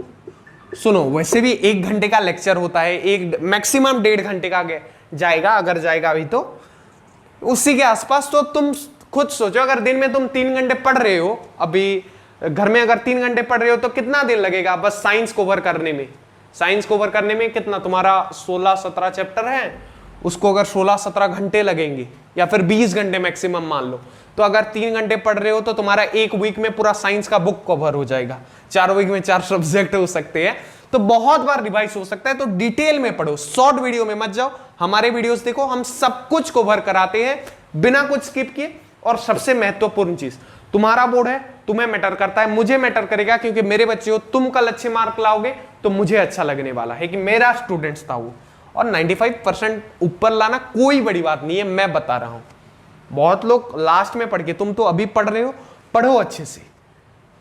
सुनो, वैसे भी 1 घंटे का लेक्चर होता है, एक मैक्सिमम 1.5 घंटे का जाएगा, अगर जाएगा अभी तो उसी के आसपास। तो तुम खुद सोचो, अगर दिन में तुम 3 घंटे पढ़ रहे हो, अभी घर में अगर 3 घंटे पढ़ रहे हो तो कितना दिन लगेगा बस साइंस कवर करने में? साइंस कवर करने में कितना, तुम्हारा 16-17 चैप्टर है, उसको अगर 16-17 घंटे लगेंगे, या फिर 20 घंटे मैक्सिमम मान लो। तो अगर 3 घंटे पढ़ रहे हो तो तुम्हारा 1 वीक में पूरा साइंस का बुक कवर हो जाएगा। 4 वीक में 4 सब्जेक्ट हो सकते हैं, तो बहुत बार रिवाइज हो सकता है। तो डिटेल में पढ़ो, शॉर्ट वीडियो में मत जाओ। हमारे वीडियोस देखो, हम सब कुछ कवर कराते हैं बिना कुछ स्किप किए। और सबसे महत्वपूर्ण चीज, तुम्हारा बोर्ड है, तुम्हें मैटर करता है, मुझे मैटर करेगा, क्योंकि मेरे बच्चे हो, तुम कल अच्छे मार्क लाओगे तो मुझे अच्छा लगने वाला है कि मेरा स्टूडेंट्स था वो। और 95% ऊपर लाना कोई बड़ी बात नहीं है, मैं बता रहा हूं। बहुत लोग लास्ट में पढ़ के, तुम तो अभी पढ़ रहे हो, पढ़ो अच्छे से,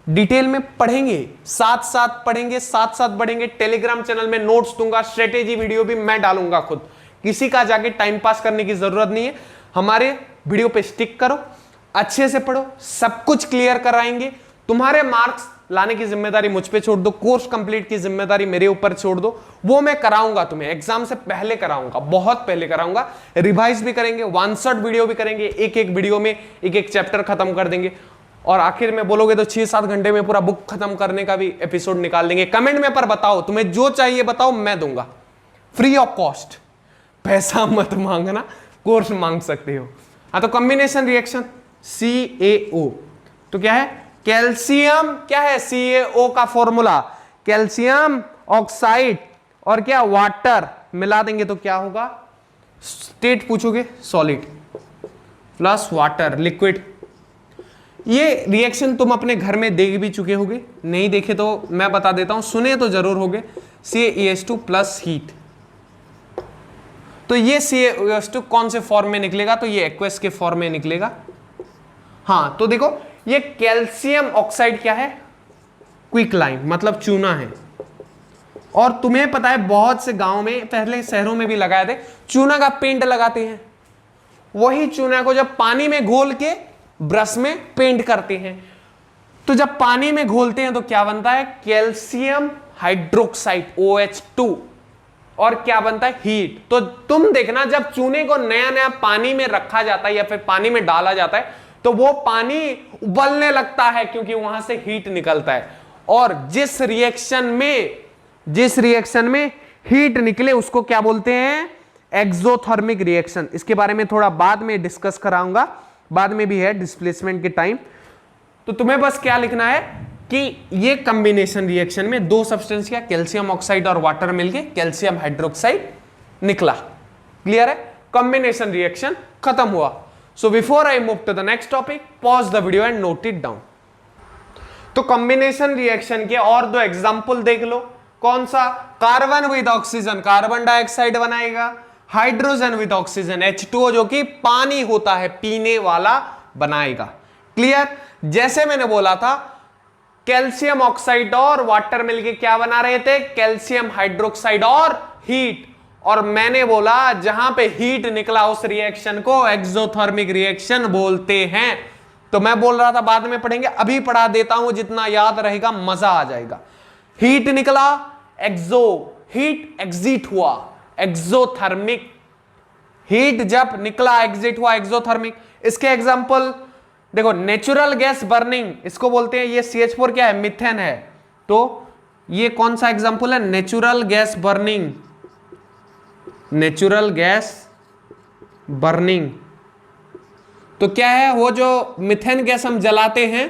डिटेल में पढ़ेंगे, साथ साथ पढ़ेंगे, साथ साथ बढ़ेंगे। टेलीग्राम चैनल में नोट्स दूंगा, स्ट्रेटेजी वीडियो भी मैं डालूंगा खुद। किसी का जाके टाइम पास करने की जरूरत नहीं है, हमारे वीडियो पे स्टिक करो, अच्छे से पढ़ो, सब कुछ क्लियर कराएंगे। तुम्हारे मार्क्स लाने की जिम्मेदारी मुझ पे छोड़ दो, कोर्स कंप्लीट की जिम्मेदारी मेरे ऊपर छोड़ दो। वो मैं कराऊंगा, तुम्हें एग्जाम से पहले कराऊंगा, बहुत पहले कराऊंगा। रिवाइज भी करेंगे, 1 शॉट वीडियो भी करेंगे, एक एक वीडियो में एक एक चैप्टर खत्म कर देंगे। और आखिर में बोलोगे तो 6-7 घंटे में पूरा बुक खत्म करने का भी एपिसोड निकाल देंगे। कमेंट में पर बताओ, तुम्हें जो चाहिए बताओ, मैं दूंगा फ्री ऑफ कॉस्ट। पैसा मत मांगना, कोर्स मांग सकते हो। हाँ, तो कॉम्बिनेशन रिएक्शन CaO, तो क्या है? कैल्शियम, क्या है CaO का फॉर्मूला? कैल्शियम ऑक्साइड और क्या, वाटर मिला देंगे तो क्या होगा? स्टेट पूछोगे, सॉलिड प्लस वाटर, लिक्विड। ये रिएक्शन तुम अपने घर में देख भी चुके होगे, नहीं देखे तो मैं बता देता हूं, सुने तो जरूर होगे। CaS2 plus heat. तो ये CaOH2 कौन से फॉर्म में निकलेगा? तो ये एक्वस के फॉर्म में निकलेगा। हाँ, तो देखो, ये कैल्शियम ऑक्साइड क्या है? क्विकलाइम, मतलब चूना है। और तुम्हें पता है बहुत से गांव में, पहले शहरों में भी लगाए थे, चूना का पेंट लगाते हैं। वही चूना को जब पानी में घोल के ब्रश में पेंट करते हैं, तो जब पानी में घोलते हैं तो क्या बनता है? कैल्शियम हाइड्रोक्साइड OH2, और क्या बनता है? हीट। तो तुम देखना, जब चूने को नया नया पानी में रखा जाता है या फिर पानी में डाला जाता है, तो वो पानी उबलने लगता है, क्योंकि वहां से हीट निकलता है। और जिस रिएक्शन में हीट निकले उसको क्या बोलते हैं? एक्सोथर्मिक रिएक्शन, इसके बारे में थोड़ा बाद में डिस्कस कराऊंगा, बाद में भी है डिस्प्लेसमेंट के टाइम। तो तुम्हें बस क्या लिखना है कि ये कॉम्बिनेशन रिएक्शन में दो सब्सटेंस क्या, कैल्शियम ऑक्साइड और वाटर मिलके कैल्शियम हाइड्रोक्साइड निकला। क्लियर है? कॉम्बिनेशन रिएक्शन खत्म हुआ। So before I move to the next topic, pause the video and note it down. तो कॉम्बिनेशन रिएक्शन के और दो एग्जांपल देख लो। कौन सा? Carbon with oxygen carbon dioxide बनाएगा, हाइड्रोजन विद ऑक्सीजन H2O जो कि पानी होता है पीने वाला बनाएगा। क्लियर? जैसे मैंने बोला था कैल्शियम ऑक्साइड और वाटर मिलके क्या बना रहे थे, कैल्शियम हाइड्रोक्साइड और हीट। और मैंने बोला जहां पे हीट निकला उस रिएक्शन को एक्सोथर्मिक रिएक्शन बोलते हैं। तो मैं बोल रहा था बाद में पढ़ेंगे, अभी पढ़ा देता हूं, जितना याद रहेगा मजा आ जाएगा। हीट निकला, हीट एग्जिट हुआ, एक्सोथर्मिक। हीट जब निकला एग्जिट हुआ एक्सोथर्मिक। इसके एग्जांपल देखो, नेचुरल गैस बर्निंग इसको बोलते हैं, ये CH4 क्या है, मीथेन है। तो ये कौन सा एग्जांपल है, natural gas burning, natural gas burning. तो क्या है, वो जो मीथेन गैस हम जलाते हैं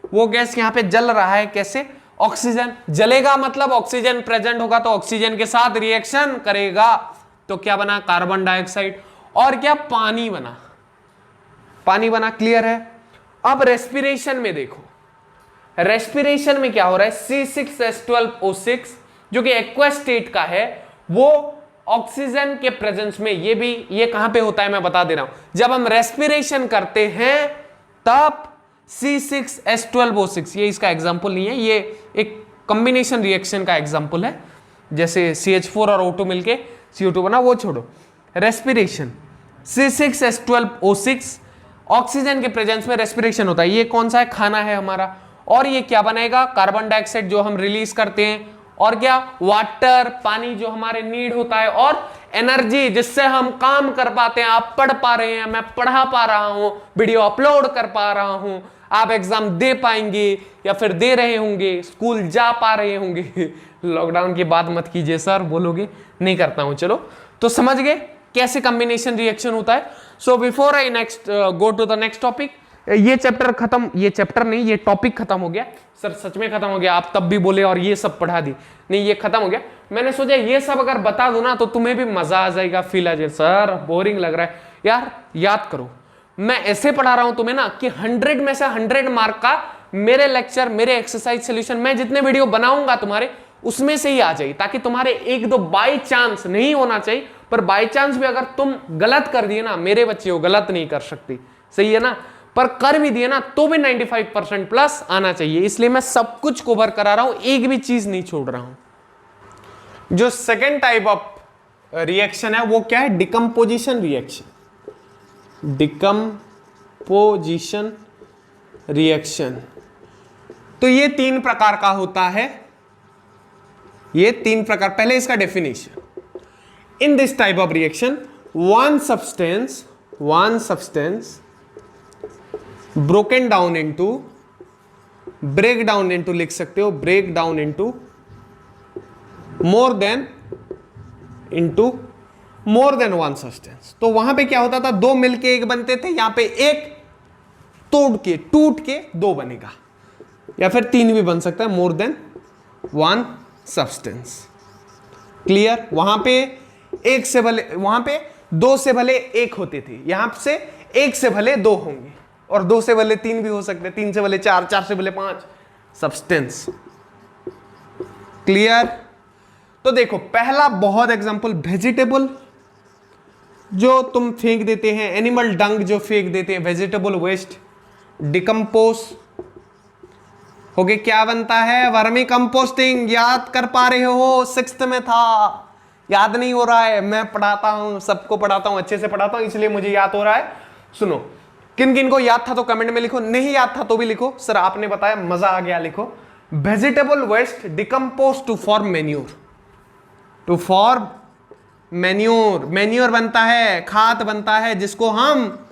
वो गैस यहां पे जल रहा है, कैसे, ऑक्सीजन जलेगा, मतलब ऑक्सीजन प्रेजेंट होगा तो ऑक्सीजन के साथ रिएक्शन करेगा, तो क्या बना, कार्बन डाइऑक्साइड। और क्या, पानी बना, पानी बना। क्लियर है? अब रेस्पिरेशन में देखो, रेस्पिरेशन में क्या हो रहा है, C6H12O6 जो कि एक्वा स्टेट का है, वो ऑक्सीजन के प्रेजेंस में, ये कहां पे होता है मैं बता दे रहा हूं, जब हम रेस्पिरेशन करते हैं तब C6H12O6, ये इसका एग्जांपल नहीं है, ये एक कॉम्बिनेशन रिएक्शन का एग्जांपल है। जैसे CH4 और O2 मिलके CO2 बना, वो छोड़ो। रेस्पिरेशन C6H12O6 ऑक्सीजन के प्रेजेंस में रेस्पिरेशन होता है। ये कौन सा है, खाना है हमारा। और ये क्या बनाएगा, कार्बन डाइऑक्साइड जो हम रिलीज करते हैं, और क्या, वाटर, पानी जो हमारे नीड होता है, और एनर्जी जिससे हम काम कर पाते हैं। आप पढ़ पा रहे हैं, मैं पढ़ा पा रहा हूं, वीडियो अपलोड कर पा रहा हूं, आप एग्जाम दे पाएंगे या फिर दे रहे होंगे, स्कूल जा पा रहे होंगे। लॉकडाउन की बात मत कीजिए सर, बोलोगे नहीं करता हूं। चलो, तो समझ गए कैसे कॉम्बिनेशन रिएक्शन होता है। So before I next go to the next topic, ये चैप्टर खत्म, ये चैप्टर नहीं, ये टॉपिक खत्म हो गया सर, सच में खत्म हो गया। आप तब भी बोले और ये सब पढ़ा दी, नहीं ये खत्म हो गया। मैंने सोचा ये सब अगर बता दूं ना तो तुम्हें भी मजा आ जाएगा, फील आ जाए, सर बोरिंग लग रहा है यार। याद करो, मैं ऐसे पढ़ा रहा हूं तुम्हें ना कि 100 में से 100 मार्क का मेरे लेक्चर, मेरे एक्सरसाइज सोल्यूशन, मैं जितने वीडियो बनाऊंगा तुम्हारे उसमें से ही आ जाए, ताकि तुम्हारे एक दो बाई चांस, नहीं होना चाहिए पर बाई चांस भी अगर तुम गलत कर दिए ना, मेरे बच्चे हो गलत नहीं कर सकती, सही है ना, पर कर भी दिए ना तो भी 95% प्लस आना चाहिए। इसलिए मैं सब कुछ कवर करा रहा हूं, एक भी चीज नहीं छोड़ रहा हूं। जो सेकेंड टाइप ऑफ रिएक्शन है वो क्या है, डिकम्पोजिशन रिएक्शन। डिकम्पोजिशन रिएक्शन तो ये 3 प्रकार का होता है, ये 3 प्रकार। पहले इसका definition, in this type of reaction one substance broken down into, break down into लिख सकते हो, break down into more than one substance. तो वहां पे क्या होता था, 2 मिलके एक बनते थे, यहां पे एक टूट के 2 बनेगा, या फिर 3 भी बन सकता है, मोर देन वन सब्सटेंस। क्लियर? वहां पे 1 से भले, वहां पे 2 से भले 1 होते थे, यहां से 1 से भले 2 होंगे, और 2 से भले 3 भी हो सकते हैं, 3 से भले 4, 4 से भले 5 सब्सटेंस। क्लियर? तो देखो पहला बहुत एग्जांपल, वेजिटेबल जो तुम फेंक देते हैं, एनिमल डंग जो फेंक देते हैं, वेजिटेबल वेस्ट, डिकम्पोज हो गए, क्या बनता है, वर्मी कंपोस्टिंग। याद कर पा रहे हो, 6th में था, याद नहीं हो रहा है, मैं पढ़ाता हूं, सबको पढ़ाता हूं, अच्छे से पढ़ाता हूं, इसलिए मुझे याद हो रहा है। सुनो, किन किन को याद था तो कमेंट में लिखो, नहीं याद था तो भी लिखो, सर आपने बताया मजा आ गया, लिखो। Vegetable waste decompose to form manure, to form manure. Manure बनता है, खाद बनता है, जिसको हम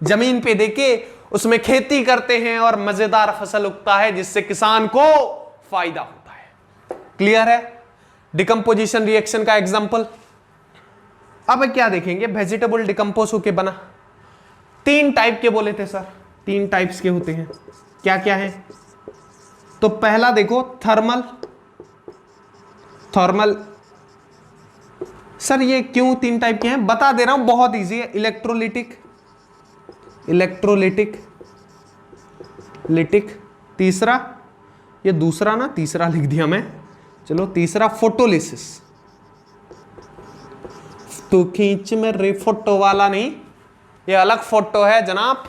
जमीन पे देके उसमें खेती करते हैं और मजेदार फसल उगता है, जिससे किसान को फायदा होता है। क्लियर है? डिकम्पोजिशन रिएक्शन का एग्जांपल। अब क्या देखेंगे, वेजिटेबल डिकम्पोज होके बना। 3 टाइप के बोले थे सर, 3 टाइप्स के होते हैं, क्या क्या है? तो पहला देखो थर्मल। थर्मल सर ये क्यों 3 टाइप के हैं बता दे रहा हूं, बहुत इजी है। Electrolytic, electrolytic, lytic. तीसरा, ये दूसरा ना, तीसरा लिख दिया मैं, चलो तीसरा फोटोलिसिस। तो खींच में रे फोटो वाला नहीं, ये अलग फोटो है जनाब।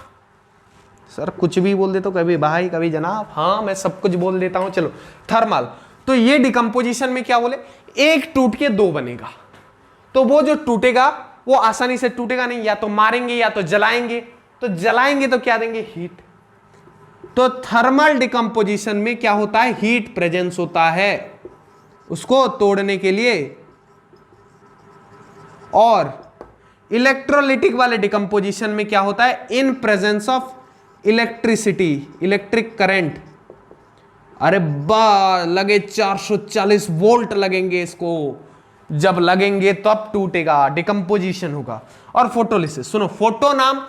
सर कुछ भी बोल देते हो, कभी भाई कभी जनाब, हाँ मैं सब कुछ बोल देता हूं। चलो थर्मल, तो ये डिकम्पोजिशन में क्या बोले, एक टूट के 2 बनेगा। तो वो जो टूटेगा वो आसानी से टूटेगा नहीं, या तो मारेंगे या तो जलाएंगे। तो जलाएंगे तो क्या देंगे, हीट। तो थर्मल डिकम्पोजिशन में क्या होता है, हीट प्रेजेंस होता है उसको तोड़ने के लिए। और इलेक्ट्रोलिटिक वाले डिकम्पोजिशन में क्या होता है, in presence of electricity, electric current. अरे बा लगे 440 वोल्ट लगेंगे इसको, जब लगेंगे तब टूटेगा, डिकम्पोजिशन होगा। और फोटोलिसिस, सुनो फोटो नाम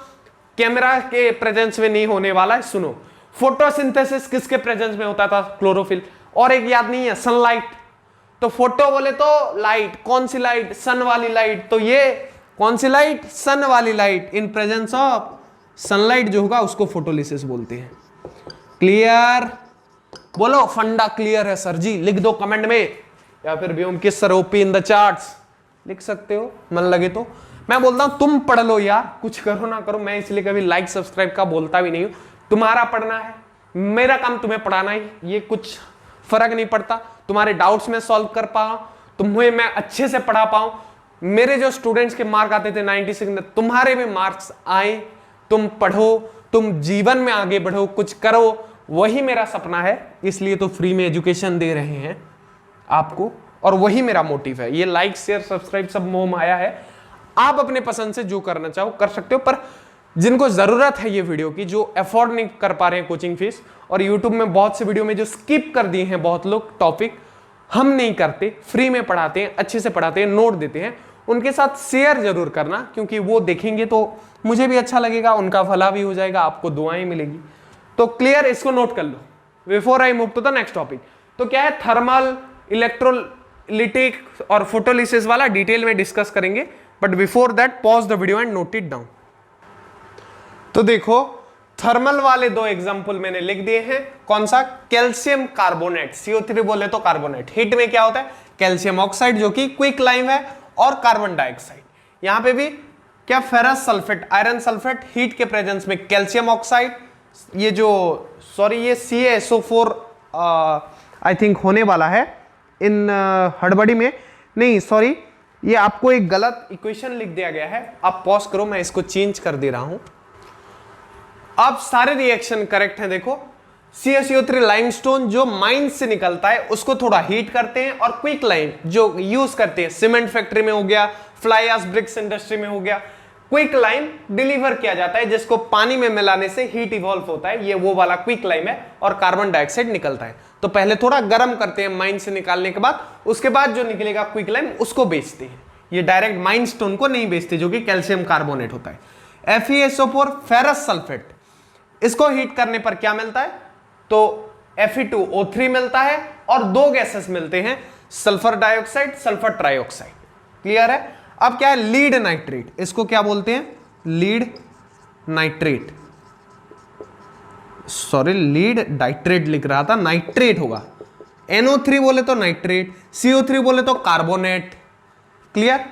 कैमरा के प्रेजेंस में नहीं होने वाला है। सुनो फोटोसिंथेसिस किसके प्रेजेंस में होता था, क्लोरोफिल। और एक याद नहीं है, सनलाइट। तो फोटो बोले तो लाइट, कौन सी लाइट, सन वाली लाइट। तो ये कौन सी लाइट, सन वाली light. In presence of sunlight जो होगा उसको फोटोलिसिस बोलते हैं। क्लियर, बोलो फंडा क्लियर है सर जी, लिख दो कमेंट में, या फिर Byomkesh sir OP in the charts लिख सकते हो मन लगे तो। मैं बोलता हूं तुम पढ़ लो यार, कुछ करो ना करो, मैं इसलिए कभी लाइक सब्सक्राइब का बोलता भी नहीं हूं। तुम्हारा पढ़ना है, मेरा काम तुम्हें पढ़ाना ही, ये कुछ फर्क नहीं पड़ता। तुम्हारे डाउट्स में सॉल्व कर पाऊं, तुम्हें मैं अच्छे से पढ़ा पाऊं। मेरे जो स्टूडेंट्स के मार्क आते थे 96, तुम्हारे भी मार्क्स आए, तुम पढ़ो, तुम जीवन में आगे बढ़ो, कुछ करो, वही मेरा सपना है। इसलिए तो फ्री में एजुकेशन दे रहे हैं आपको, और वही मेरा मोटिव है। ये लाइक शेयर सब्सक्राइब सब मोह माया है, आप अपने पसंद से जो करना चाहो कर सकते हो। पर जिनको जरूरत है ये वीडियो की, जो अफोर्ड नहीं कर पा रहे हैं कोचिंग फीस, और यूट्यूब में बहुत से वीडियो में जो स्किप कर दिए हैं बहुत लोग टॉपिक, हम नहीं करते, फ्री में पढ़ाते हैं, अच्छे से पढ़ाते हैं, नोट देते हैं, उनके साथ शेयर जरूर करना, क्योंकि वो देखेंगे तो मुझे भी अच्छा लगेगा, उनका भला भी हो जाएगा, आपको दुआएं मिलेगी। तो क्लियर, इसको नोट कर लो before I move to the next topic. तो क्या है, थर्मल, इलेक्ट्रोलिटिक और फोटोलिसिस वाला डिटेल में डिस्कस करेंगे, but before that pause the video and note it down. तो देखो थर्मल वाले 2 एग्जांपल मैंने लिख दिए हैं। कौन सा, कैल्शियम कार्बोनेट, CO3 बोले तो कार्बोनेट। हीट में क्या होता है, कैल्शियम ऑक्साइड जो कि क्विक लाइम है, और कार्बन डाइऑक्साइड। यहां पे भी क्या, ferrous sulphate, iron sulphate, heat के प्रेजेंस में कैल्शियम ऑक्साइड, ये जो सॉरी ये CaSO4 आई थिंक होने वाला है इन हड़बड़ी में, नहीं सॉरी, ये आपको एक गलत इक्वेशन लिख दिया गया है। आप पॉज करो, मैं इसको चेंज कर दे रहा हूं। अब सारे रिएक्शन करेक्ट हैं। देखो CaCO3 लाइमस्टोन जो माइन से निकलता है उसको थोड़ा हीट करते हैं, और क्विक लाइम जो यूज करते हैं सीमेंट फैक्ट्री में हो गया, फ्लाई एश ब्रिक्स इंडस्ट्री में हो गया, क्विक लाइम डिलीवर किया जाता है, जिसको पानी में मिलाने से हीट इवॉल्व होता है, ये वो वाला क्विक लाइम है, और कार्बन डाइऑक्साइड निकलता है। तो पहले थोड़ा गर्म करते हैं माइन से निकालने के बाद, उसके बाद जो निकलेगा क्विक लाइम उसको बेचते हैं। ये डायरेक्ट माइन स्टोन को नहीं बेचते, जो कि कैल्शियम कार्बोनेट होता है। FeSO4 फेरस सल्फेट, इसको हीट करने पर क्या मिलता है, तो Fe2O3 मिलता है, और 2 गैसेस मिलते हैं, sulphur dioxide, sulphur trioxide. Clear है। अब क्या है, लीड नाइट्रेट, इसको क्या बोलते हैं, लीड नाइट्रेट, सॉरी लीड डाइट्रेट लिख रहा था, नाइट्रेट होगा। NO3 बोले तो नाइट्रेट, CO3 बोले तो कार्बोनेट। क्लियर।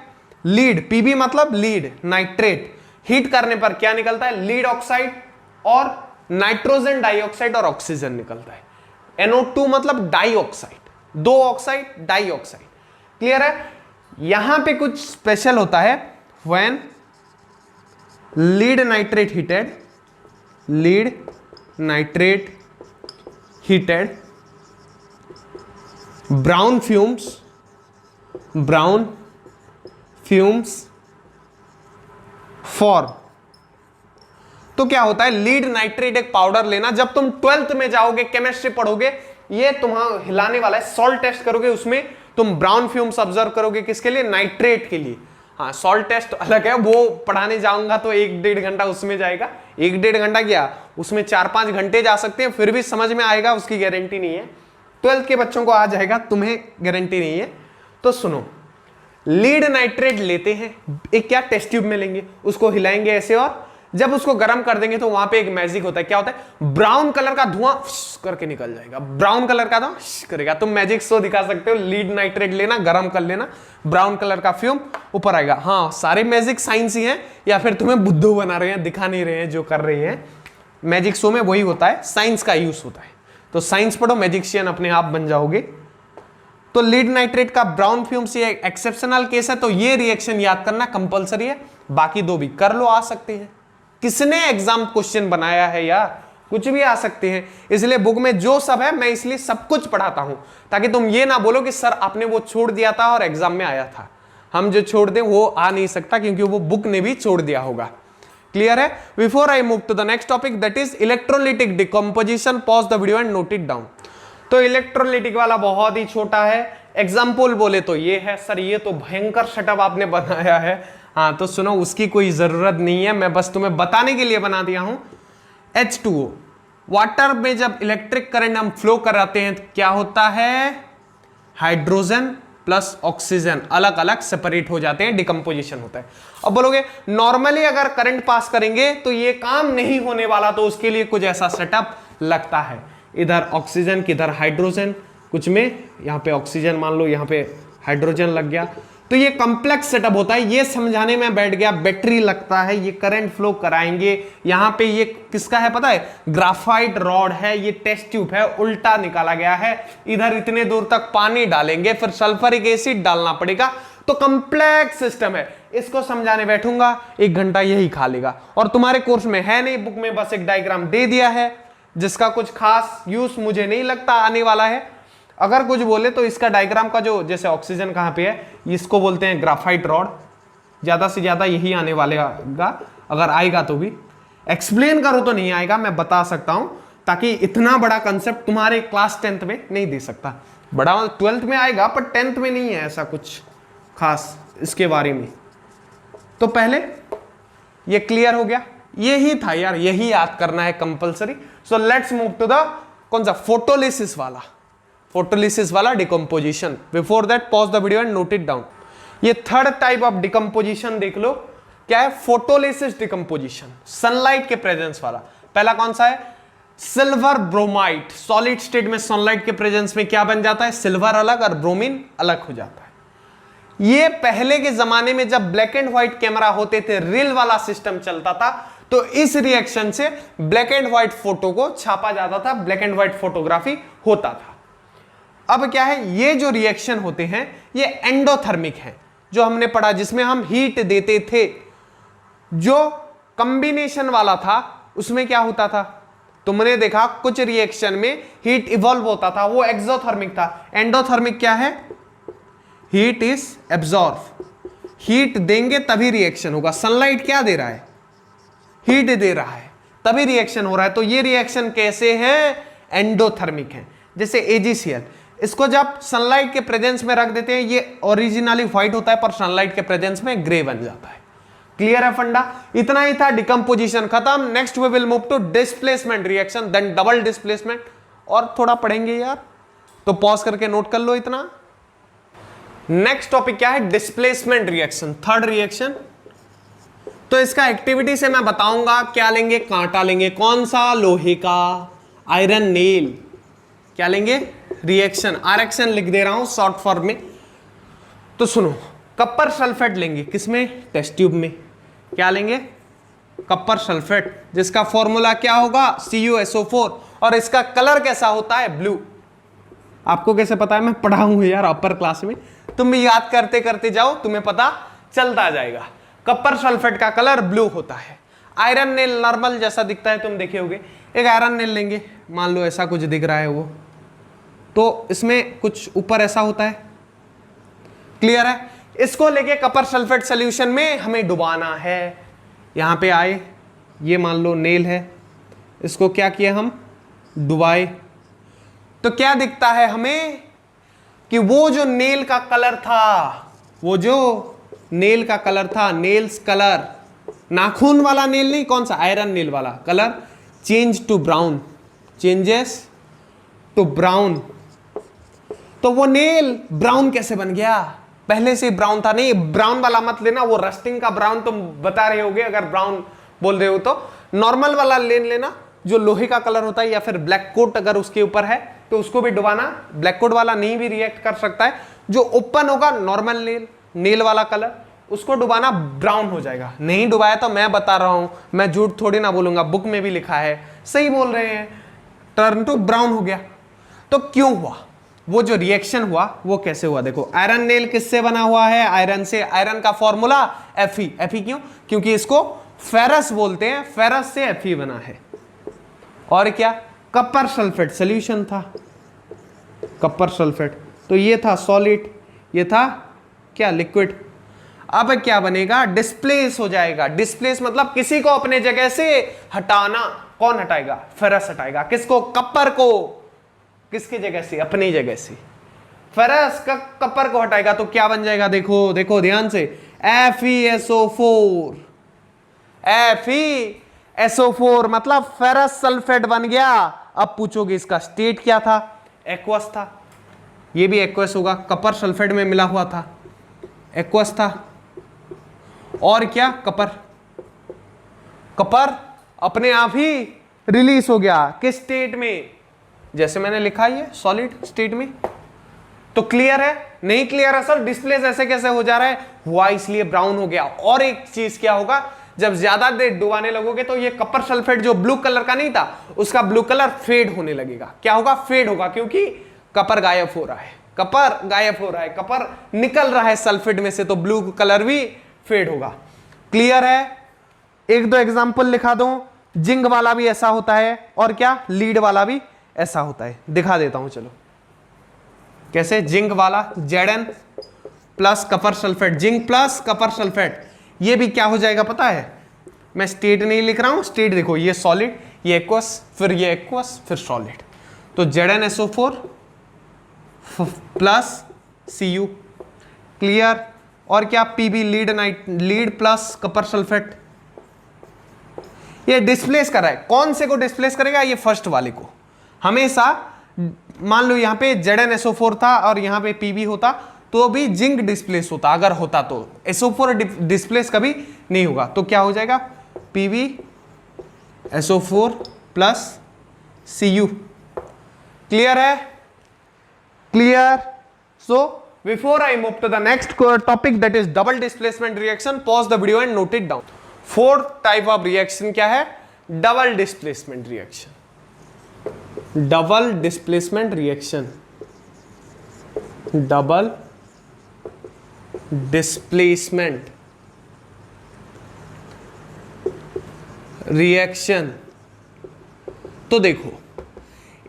लीड, Pb मतलब लीड, नाइट्रेट, हीट करने पर क्या निकलता है, लीड ऑक्साइड और नाइट्रोजन डाइऑक्साइड और ऑक्सीजन निकलता है। NO2 मतलब डाइऑक्साइड, 2 ऑक्साइड डाइऑक्साइड। क्लियर है। यहां पे कुछ स्पेशल होता है, when lead nitrate heated, lead nitrate heated, brown fumes form. तो क्या होता है, लीड नाइट्रेट एक पाउडर लेना, जब तुम 12th में जाओगे केमिस्ट्री पढ़ोगे, ये तुम्हारा हिलाने वाला है, सॉल्ट टेस्ट करोगे, उसमें तुम ब्राउन फ्यूम्स ऑब्जर्व करोगे, किसके लिए, नाइट्रेट के लिए। हाँ सॉल्ट टेस्ट अलग है, वो पढ़ाने जाऊंगा तो 1-1.5 घंटा उसमें जाएगा। 1-1.5 घंटा क्या, उसमें 4-5 घंटे जा सकते हैं, फिर भी समझ में आएगा उसकी गारंटी नहीं है। 12th के बच्चों को आ जाएगा, तुम्हें गारंटी नहीं है। तो सुनो, लीड नाइट्रेट लेते हैं, एक क्या टेस्ट ट्यूब में लेंगे, उसको हिलाएंगे ऐसे, और जब उसको गर्म कर देंगे तो वहां पे एक मैजिक होता है। क्या होता है, ब्राउन कलर का धुआं करके निकल जाएगा, ब्राउन कलर का धुआं करेगा। तुम मैजिक शो दिखा सकते हो, लीड नाइट्रेट लेना, गर्म कर लेना, ब्राउन कलर का फ्यूम ऊपर आएगा। हाँ सारे मैजिक साइंस ही हैं, या फिर तुम्हें बुद्धू बना रहे हैं, दिखा नहीं रहे हैं जो कर रहे हैं। मैजिक शो में वही होता है, साइंस का यूज होता है। तो साइंस पढ़ो, मैजिशियन अपने आप बन जाओगे। तो लीड नाइट्रेट का ब्राउन फ्यूम से एक्सेप्शनल केस है, तो ये रिएक्शन याद करना कंपलसरी है। बाकी दो भी कर लो, आ सकते हैं। किसने एग्जाम क्वेश्चन बनाया है यार, कुछ भी आ सकते हैं। इसलिए बुक में जो सब है मैं इसलिए सब कुछ पढ़ाता हूं, ताकि तुम ये ना बोलो कि सर आपने वो छोड़ दिया था और एग्जाम में आया था। हम जो छोड़ दें वो आ नहीं सकता, क्योंकि वो बुक ने भी छोड़ दिया होगा। क्लियर है? Before I move to the next topic, that is electrolytic decomposition, pause the video and note it down. तो इलेक्ट्रोलिटिक वाला बहुत ही छोटा है। एग्जाम्पल बोले तो ये है, सर ये तो भयंकर सेटअप आपने बनाया है। हाँ तो सुनो, उसकी कोई जरूरत नहीं है, मैं बस तुम्हें बताने के लिए बना दिया हूं। H2O, वाटर में जब इलेक्ट्रिक करंट हम फ्लो कराते हैं तो क्या होता है, हाइड्रोजन प्लस ऑक्सीजन अलग अलग सेपरेट हो जाते हैं, डिकम्पोजिशन होता है। अब बोलोगे नॉर्मली अगर करंट पास करेंगे तो ये काम नहीं होने वाला, तो उसके लिए कुछ ऐसा सेटअप लगता है, इधर ऑक्सीजन किधर हाइड्रोजन, कुछ में यहां पे ऑक्सीजन मान लो, यहां पे हाइड्रोजन लग गया, तो ये कॉम्प्लेक्स सेटअप होता है। ये समझाने में बैठ गया, बैटरी लगता है, ये करंट फ्लो कराएंगे। यहां पे ये किसका है पता है, ग्राफाइट रॉड है, ये टेस्ट ट्यूब है, उल्टा निकाला गया है। इधर इतने दूर तक पानी डालेंगे, फिर सल्फ्यूरिक एसिड डालना पड़ेगा। तो कॉम्प्लेक्स सिस्टम है, इसको समझाने बैठूंगा 1 घंटा यही खा लेगा। और तुम्हारे कोर्स में है नहीं, बुक में बस एक डायग्राम दे दिया है, जिसका कुछ खास यूज मुझे नहीं लगता आने वाला है। अगर कुछ बोले तो इसका डायग्राम का जो, जैसे ऑक्सीजन कहां पे है, इसको बोलते हैं ग्राफाइट रॉड, ज्यादा से ज्यादा यही आने वालेगा, अगर आएगा तो भी। एक्सप्लेन करो तो नहीं आएगा, मैं बता सकता हूं, ताकि इतना बड़ा कंसेप्ट तुम्हारे क्लास 10th में नहीं दे सकता। बड़ा 12th में आएगा पर 10th में नहीं है ऐसा कुछ खास इसके बारे में। तो पहले ये क्लियर हो गया, यही था यार, यही याद करना है compulsory. So let's move to the कौन सा, फोटोलिसिस वाला, फोटोलिसिस वाला decomposition. Before that pause the video and note it down. ये थर्ड टाइप ऑफ डिकम्पोजिशन देख लो, क्या है, फोटोलिसिस डिकम्पोजिशन, सनलाइट के प्रेजेंस वाला। पहला कौन सा है, सिल्वर ब्रोमाइड, सॉलिड स्टेट में सनलाइट के प्रेजेंस में क्या बन जाता है, सिल्वर अलग और ब्रोमीन अलग हो जाता है। ये पहले के जमाने में जब ब्लैक एंड व्हाइट कैमरा होते थे, रील वाला सिस्टम चलता था, तो इस रिएक्शन से ब्लैक एंड व्हाइट फोटो को छापा जाता था, ब्लैक एंड व्हाइट फोटोग्राफी होता था। अब क्या है, ये जो रिएक्शन होते हैं ये एंडोथर्मिक है, जो हमने पढ़ा, जिसमें हम हीट देते थे। जो कॉम्बिनेशन वाला था उसमें क्या होता था, तुमने देखा कुछ रिएक्शन में हीट इवॉल्व होता था, वो एक्सोथर्मिक था। एंडोथर्मिक क्या है, हीट इज एब्जॉर्ब, हीट देंगे तभी रिएक्शन होगा। सनलाइट क्या दे रहा है, हीट दे रहा है, तभी रिएक्शन हो रहा है। तो ये रिएक्शन कैसे है, एंडोथर्मिक है। जैसे AgCl, इसको जब सनलाइट के प्रेजेंस में रख देते हैं, ये ओरिजिनली व्हाइट होता है, पर सनलाइट के प्रेजेंस में ग्रे बन जाता है। क्लियर है फंडा? इतना ही था, डिकम्पोजिशन खत्म। Next we will move to displacement reaction, then double displacement, और थोड़ा पढ़ेंगे यार, तो पॉज करके नोट कर लो इतना। नेक्स्ट टॉपिक क्या है, डिस्प्लेसमेंट रिएक्शन, थर्ड रिएक्शन। तो इसका एक्टिविटी से मैं बताऊंगा, क्या लेंगे, कांटा लेंगे, कौन सा, लोहे का, आयरन नेल। क्या लेंगे, रिएक्शन, RXN लिख दे रहा हूं शॉर्ट फॉर्म में। तो सुनो, कॉपर सल्फेट लेंगे, किसमें, टेस्ट ट्यूब में। क्या लेंगे, कॉपर सल्फेट, जिसका फॉर्मूला क्या होगा, CuSO4, और इसका कलर कैसा होता है, ब्लू। आपको कैसे पता है, मैं पढ़ाऊंगा यार अपर क्लास में, तुम भी याद करते करते जाओ, तुम्हें पता चलता जाएगा। कॉपर सल्फेट का कलर ब्लू होता है। आयरन नेल नॉर्मल जैसा दिखता है, तुम देखे होगे। एक आयरन नेल लेंगे, मान लो ऐसा कुछ दिख रहा है वो, तो इसमें कुछ ऊपर ऐसा होता है, क्लियर है। इसको लेके कॉपर सल्फेट सॉल्यूशन में हमें डुबाना है। यहां पे आए, ये मान लो नेल है, इसको क्या किया हम, डुबाए। तो क्या दिखता है हमें कि वो जो नेल का कलर था, वो जो नेल का कलर था, नेल्स कलर, नाखून वाला नेल नहीं, कौन सा, आयरन नेल वाला colour, change to brown, changes to brown. तो वो नेल ब्राउन कैसे बन गया, पहले से ब्राउन था। नहीं, ब्राउन वाला मत लेना, वो रस्टिंग का ब्राउन तुम बता रहे होगे अगर ब्राउन बोल रहे हो तो। नॉर्मल वाला लेना जो लोहे का कलर होता है, या फिर ब्लैक कोट अगर उसके ऊपर है तो उसको भी डुबाना। ब्लैक कोट वाला नहीं भी रिएक्ट कर सकता है, जो ओपन होगा नॉर्मल नेल वाला कलर, उसको डुबाना, ब्राउन हो जाएगा। नहीं डुबाया तो मैं बता रहा हूं, मैं झूठ थोड़ी ना बोलूंगा, बुक में भी लिखा है, सही बोल रहे हैं, टर्न टू ब्राउन हो गया। तो क्यों हुआ, वो जो रिएक्शन हुआ वो कैसे हुआ, देखो आयरन नेल किससे बना हुआ है, आयरन से। आयरन का फॉर्मूला Fe। Fe क्यों, क्योंकि इसको फेरस बोलते हैं, फेरस से Fe बना है। और क्या, कपर सल्फेट सॉल्यूशन था, कपर सल्फेट। तो ये था सॉलिड, ये था क्या, लिक्विड। अब क्या बनेगा, डिस्प्लेस हो जाएगा। डिस्प्लेस मतलब किसी को अपने जगह से हटाना। कौन हटाएगा, फेरस हटाएगा। किसको, कपर को। किसकी जगह से, अपनी जगह से। फेरस का कपर को हटाएगा तो क्या बन जाएगा, देखो देखो ध्यान से, FeSO4। FeSO4 मतलब फेरस सल्फेट बन गया। अब पूछोगे इसका स्टेट क्या था, एक्वस था। ये भी एक्वस होगा, कपर सल्फेट में मिला हुआ था, एक्वस था। और क्या, कपर अपने आप ही रिलीज हो गया, किस स्टेट में, जैसे मैंने लिखा ये सॉलिड स्टेट में। तो क्लियर है, नहीं क्लियर है सर, डिस्प्लेस ऐसे कैसे हो जा रहा है, हुआ इसलिए ब्राउन हो गया। और एक चीज क्या होगा, जब ज्यादा देर डुबाने लगोगे तो ये कपर सल्फेट जो ब्लू कलर का नहीं था, उसका ब्लू कलर फेड होने लगेगा। क्या होगा, फेड होगा, क्योंकि कपर गायब हो रहा है, कपर गायब हो रहा है, कपर निकल रहा है सल्फेट में से, तो ब्लू कलर भी फेड होगा। क्लियर है, एक दो एग्जांपल लिखा दूं। जिंक वाला भी ऐसा होता है, और क्या, लीड वाला भी ऐसा होता है, दिखा देता हूं चलो कैसे। जिंक वाला Zn plus copper sulphate, zinc plus copper sulphate, ये भी क्या हो जाएगा पता है, मैं स्टेट नहीं लिख रहा हूं, स्टेट देखो, ये सॉलिड, ये एक्वस, फिर ये एक्वस, फिर सॉलिड। तो ZnSO4 प्लस Cu, क्लियर। और क्या, Pb lead plus copper sulphate, ये डिस्प्लेस कर रहा है। कौन से को डिस्प्लेस करेगा, ये फर्स्ट वाले को हमेशा। मान लो यहाँ पे ZnSO4 था और यहाँ पे Pb होता तो भी जिंक डिस्प्लेस होता, अगर होता तो। SO4 डिस्प्लेस कभी नहीं होगा, तो क्या हो जाएगा, PbSO4 प्लस Cu। क्लियर है, clear. So before I move to the next topic, that is double displacement reaction, pause the video and note it down. Fourth type of reaction क्या है, double displacement reaction. Double displacement reaction, double displacement reaction. तो देखो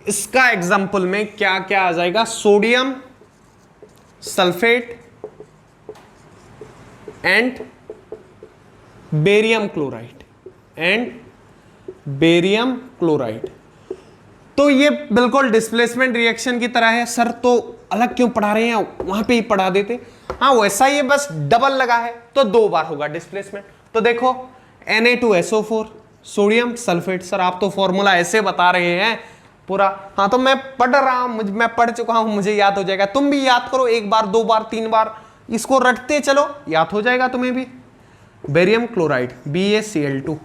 इसका एग्जांपल में क्या क्या आ जाएगा, sodium sulphate and barium chloride, तो ये बिल्कुल डिस्प्लेसमेंट रिएक्शन की तरह है। सर तो अलग क्यों पढ़ा रहे हैं, वहां पे ही पढ़ा देते। हाँ वैसा ही है, बस डबल लगा है तो दो बार होगा डिस्प्लेसमेंट। तो देखो Na2SO4 सोडियम सल्फेट। सर आप तो फॉर्मूला ऐसे बता रहे हैं पूरा। हाँ तो मैं पढ़ रहा हूं, मैं पढ़ चुका हूं, मुझे याद हो जाएगा। तुम भी याद करो, एक बार, दो बार, तीन बार इसको रटते चलो, याद हो जाएगा तुम्हें भी। बेरियम क्लोराइड BaCl2,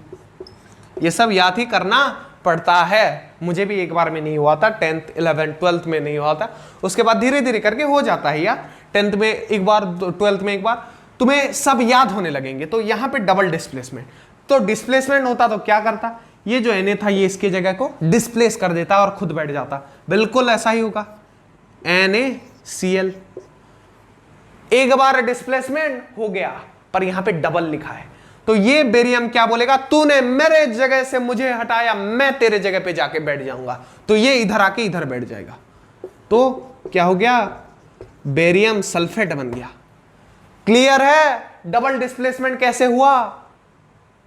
ये सब याद ही करना पड़ता है। मुझे भी एक बार में नहीं हुआ था, 10th 11th 12th में नहीं हुआ था, उसके बाद धीरे धीरे करके हो जाता है यार। 10th में एक बार, 12th में एक बार, तुम्हें सब याद होने लगेंगे। तो यहाँ पे डबल डिस्प्लेसमेंट, तो डिस्प्लेसमेंट होता तो क्या करता, ये जो Na था ये इसके जगह को डिस्प्लेस कर देता और खुद बैठ जाता। बिल्कुल ऐसा ही होगा, NaCl। एक बार डिस्प्लेसमेंट हो गया, पर यहां पे डबल लिखा है, तो ये बेरियम क्या बोलेगा, तूने मेरे जगह से मुझे हटाया, मैं तेरे जगह पे जाके बैठ जाऊंगा। तो ये इधर आके इधर बैठ जाएगा, तो क्या हो गया, बेरियम सल्फेट बन गया। क्लियर है डबल डिस्प्लेसमेंट कैसे हुआ,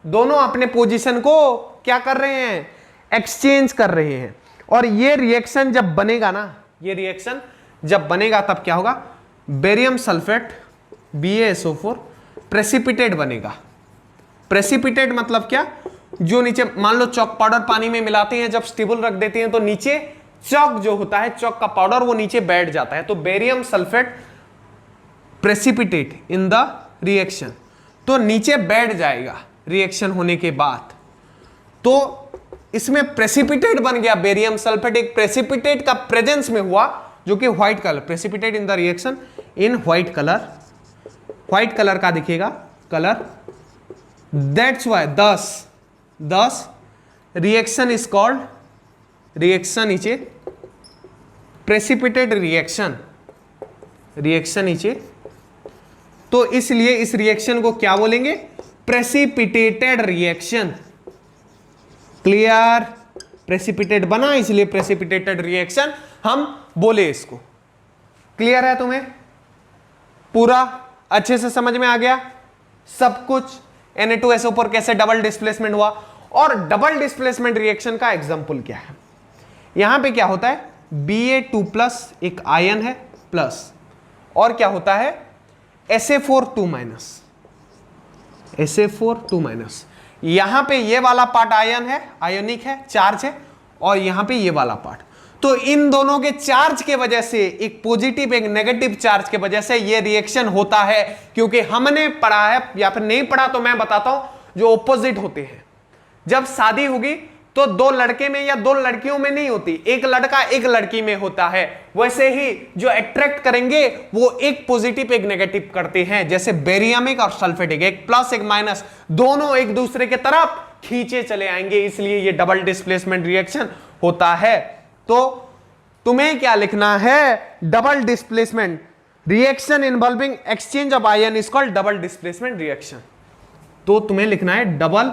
दोनों अपने पोजीशन को क्या कर रहे हैं, एक्सचेंज कर रहे हैं। और ये रिएक्शन जब बनेगा ना, ये रिएक्शन जब बनेगा तब क्या होगा, बेरियम सल्फेट BaSO4 प्रेसिपिटेट बनेगा। प्रेसिपिटेट मतलब क्या, जो नीचे मान लो चॉक पाउडर पानी में मिलाते हैं, जब स्टेबल रख देते हैं तो नीचे चॉक जो होता है, चॉक का पाउडर वो नीचे बैठ जाता है, तो barium sulphate precipitate in the reaction, तो नीचे बैठ जाएगा रिएक्शन होने के बाद। तो इसमें प्रेसिपिटेट बन गया बेरियम सल्फेट, एक प्रेसिपिटेट का प्रेजेंस में हुआ जो कि white colour, precipitate in the reaction in white colour, white colour का दिखेगा कलर। दैट्स वाई दस रिएक्शन इज कॉल्ड, रिएक्शन नीचे प्रेसिपिटेट रिएक्शन, रिएक्शन नीचे, तो इसलिए इस रिएक्शन को क्या बोलेंगे, प्रेसिपिटेटेड रिएक्शन। क्लियर, प्रेसिपिटेट बना इसलिए प्रेसिपिटेटेड रिएक्शन हम बोले इसको। क्लियर है तुम्हें, पूरा अच्छे से समझ में आ गया सब कुछ। Na2SO पर कैसे डबल डिस्प्लेसमेंट हुआ, और डबल डिस्प्लेसमेंट रिएक्शन का एग्जांपल क्या है। यहां पे क्या होता है, Ba2+ एक आयन है प्लस, और क्या होता है SA4 2-, यहां पे ये वाला पार्ट आयन है, आयोनिक है, चार्ज है, और यहां पे ये वाला पार्ट, तो इन दोनों के चार्ज के वजह से, एक पॉजिटिव एक नेगेटिव चार्ज के वजह से ये रिएक्शन होता है। क्योंकि हमने पढ़ा है या फिर नहीं पढ़ा तो मैं बताता हूं, जो ऑपोजिट होते हैं, जब शादी होगी तो दो लड़के में या दो लड़कियों में नहीं होती, एक लड़का एक लड़की में होता है। वैसे ही जो अट्रैक्ट करेंगे वो एक पॉजिटिव एक नेगेटिव करते हैं, जैसे बेरियमिक और सल्फेटिक, एक प्लस एक माइनस, दोनों एक दूसरे के तरफ खींचे चले आएंगे, इसलिए ये डबल डिस्प्लेसमेंट रिएक्शन होता है। तो तुम्हें क्या लिखना है, double displacement reaction involving exchange of ion is called double displacement reaction. तो तुम्हें लिखना है double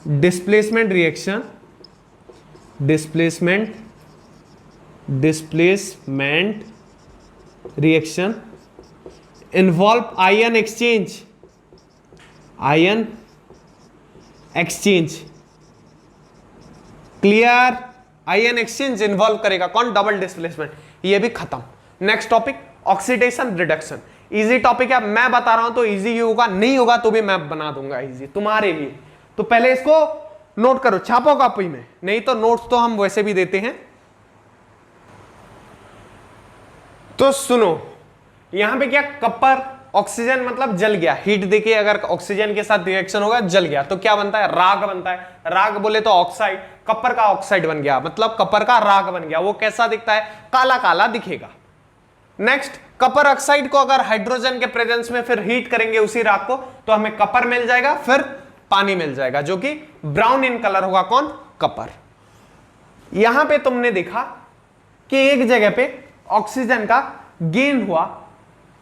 displacement reaction, displacement reaction involve ion exchange, ion exchange. Clear, ion exchange involve करेगा कौन, डबल डिस्प्लेसमेंट। ये भी खत्म। Next topic oxidation reduction. Easy topic है, मैं बता रहा हूं तो इजी होगा, नहीं होगा तो भी मैं बना दूंगा इजी तुम्हारे लिए। तो पहले इसको नोट करो, छापो कॉपी में, नहीं तो नोट्स तो हम वैसे भी देते हैं। तो सुनो, यहां पे क्या, कपर ऑक्सीजन मतलब जल गया, हीट देके अगर ऑक्सीजन के साथ रिएक्शन होगा जल गया तो क्या बनता है, राग बनता है। राग बोले तो ऑक्साइड, कपर का ऑक्साइड बन गया, मतलब कपर का राग बन गया। वो कैसा दिखता है, काला काला दिखेगा। नेक्स्ट, कपर ऑक्साइड को अगर हाइड्रोजन के प्रेजेंस में फिर हीट करेंगे उसी राग को, तो हमें कपर मिल जाएगा, फिर पानी मिल जाएगा जो कि ब्राउन इन कलर होगा, कौन, कपर। यहां पे तुमने देखा कि एक जगह पे ऑक्सीजन का गेन हुआ,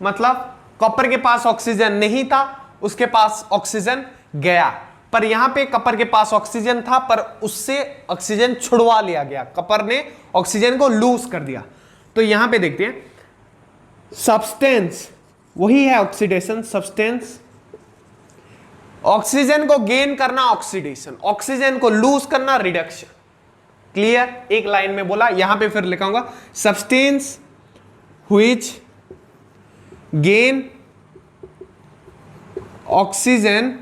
मतलब कॉपर के पास ऑक्सीजन नहीं था, उसके पास ऑक्सीजन गया। पर यहां पे कपर के पास ऑक्सीजन था, पर उससे ऑक्सीजन छुड़वा लिया गया, कपर ने ऑक्सीजन को लूज कर दिया। तो यहां पे देखते हैं, सब्सटेंस वही है ऑक्सीडेशन, सब्सटेंस, ऑक्सीजन को गेन करना ऑक्सीडेशन, ऑक्सीजन को लूज करना रिडक्शन। क्लियर, एक लाइन में बोला, यहां पे फिर लिखाऊंगा, substance which gain oxygen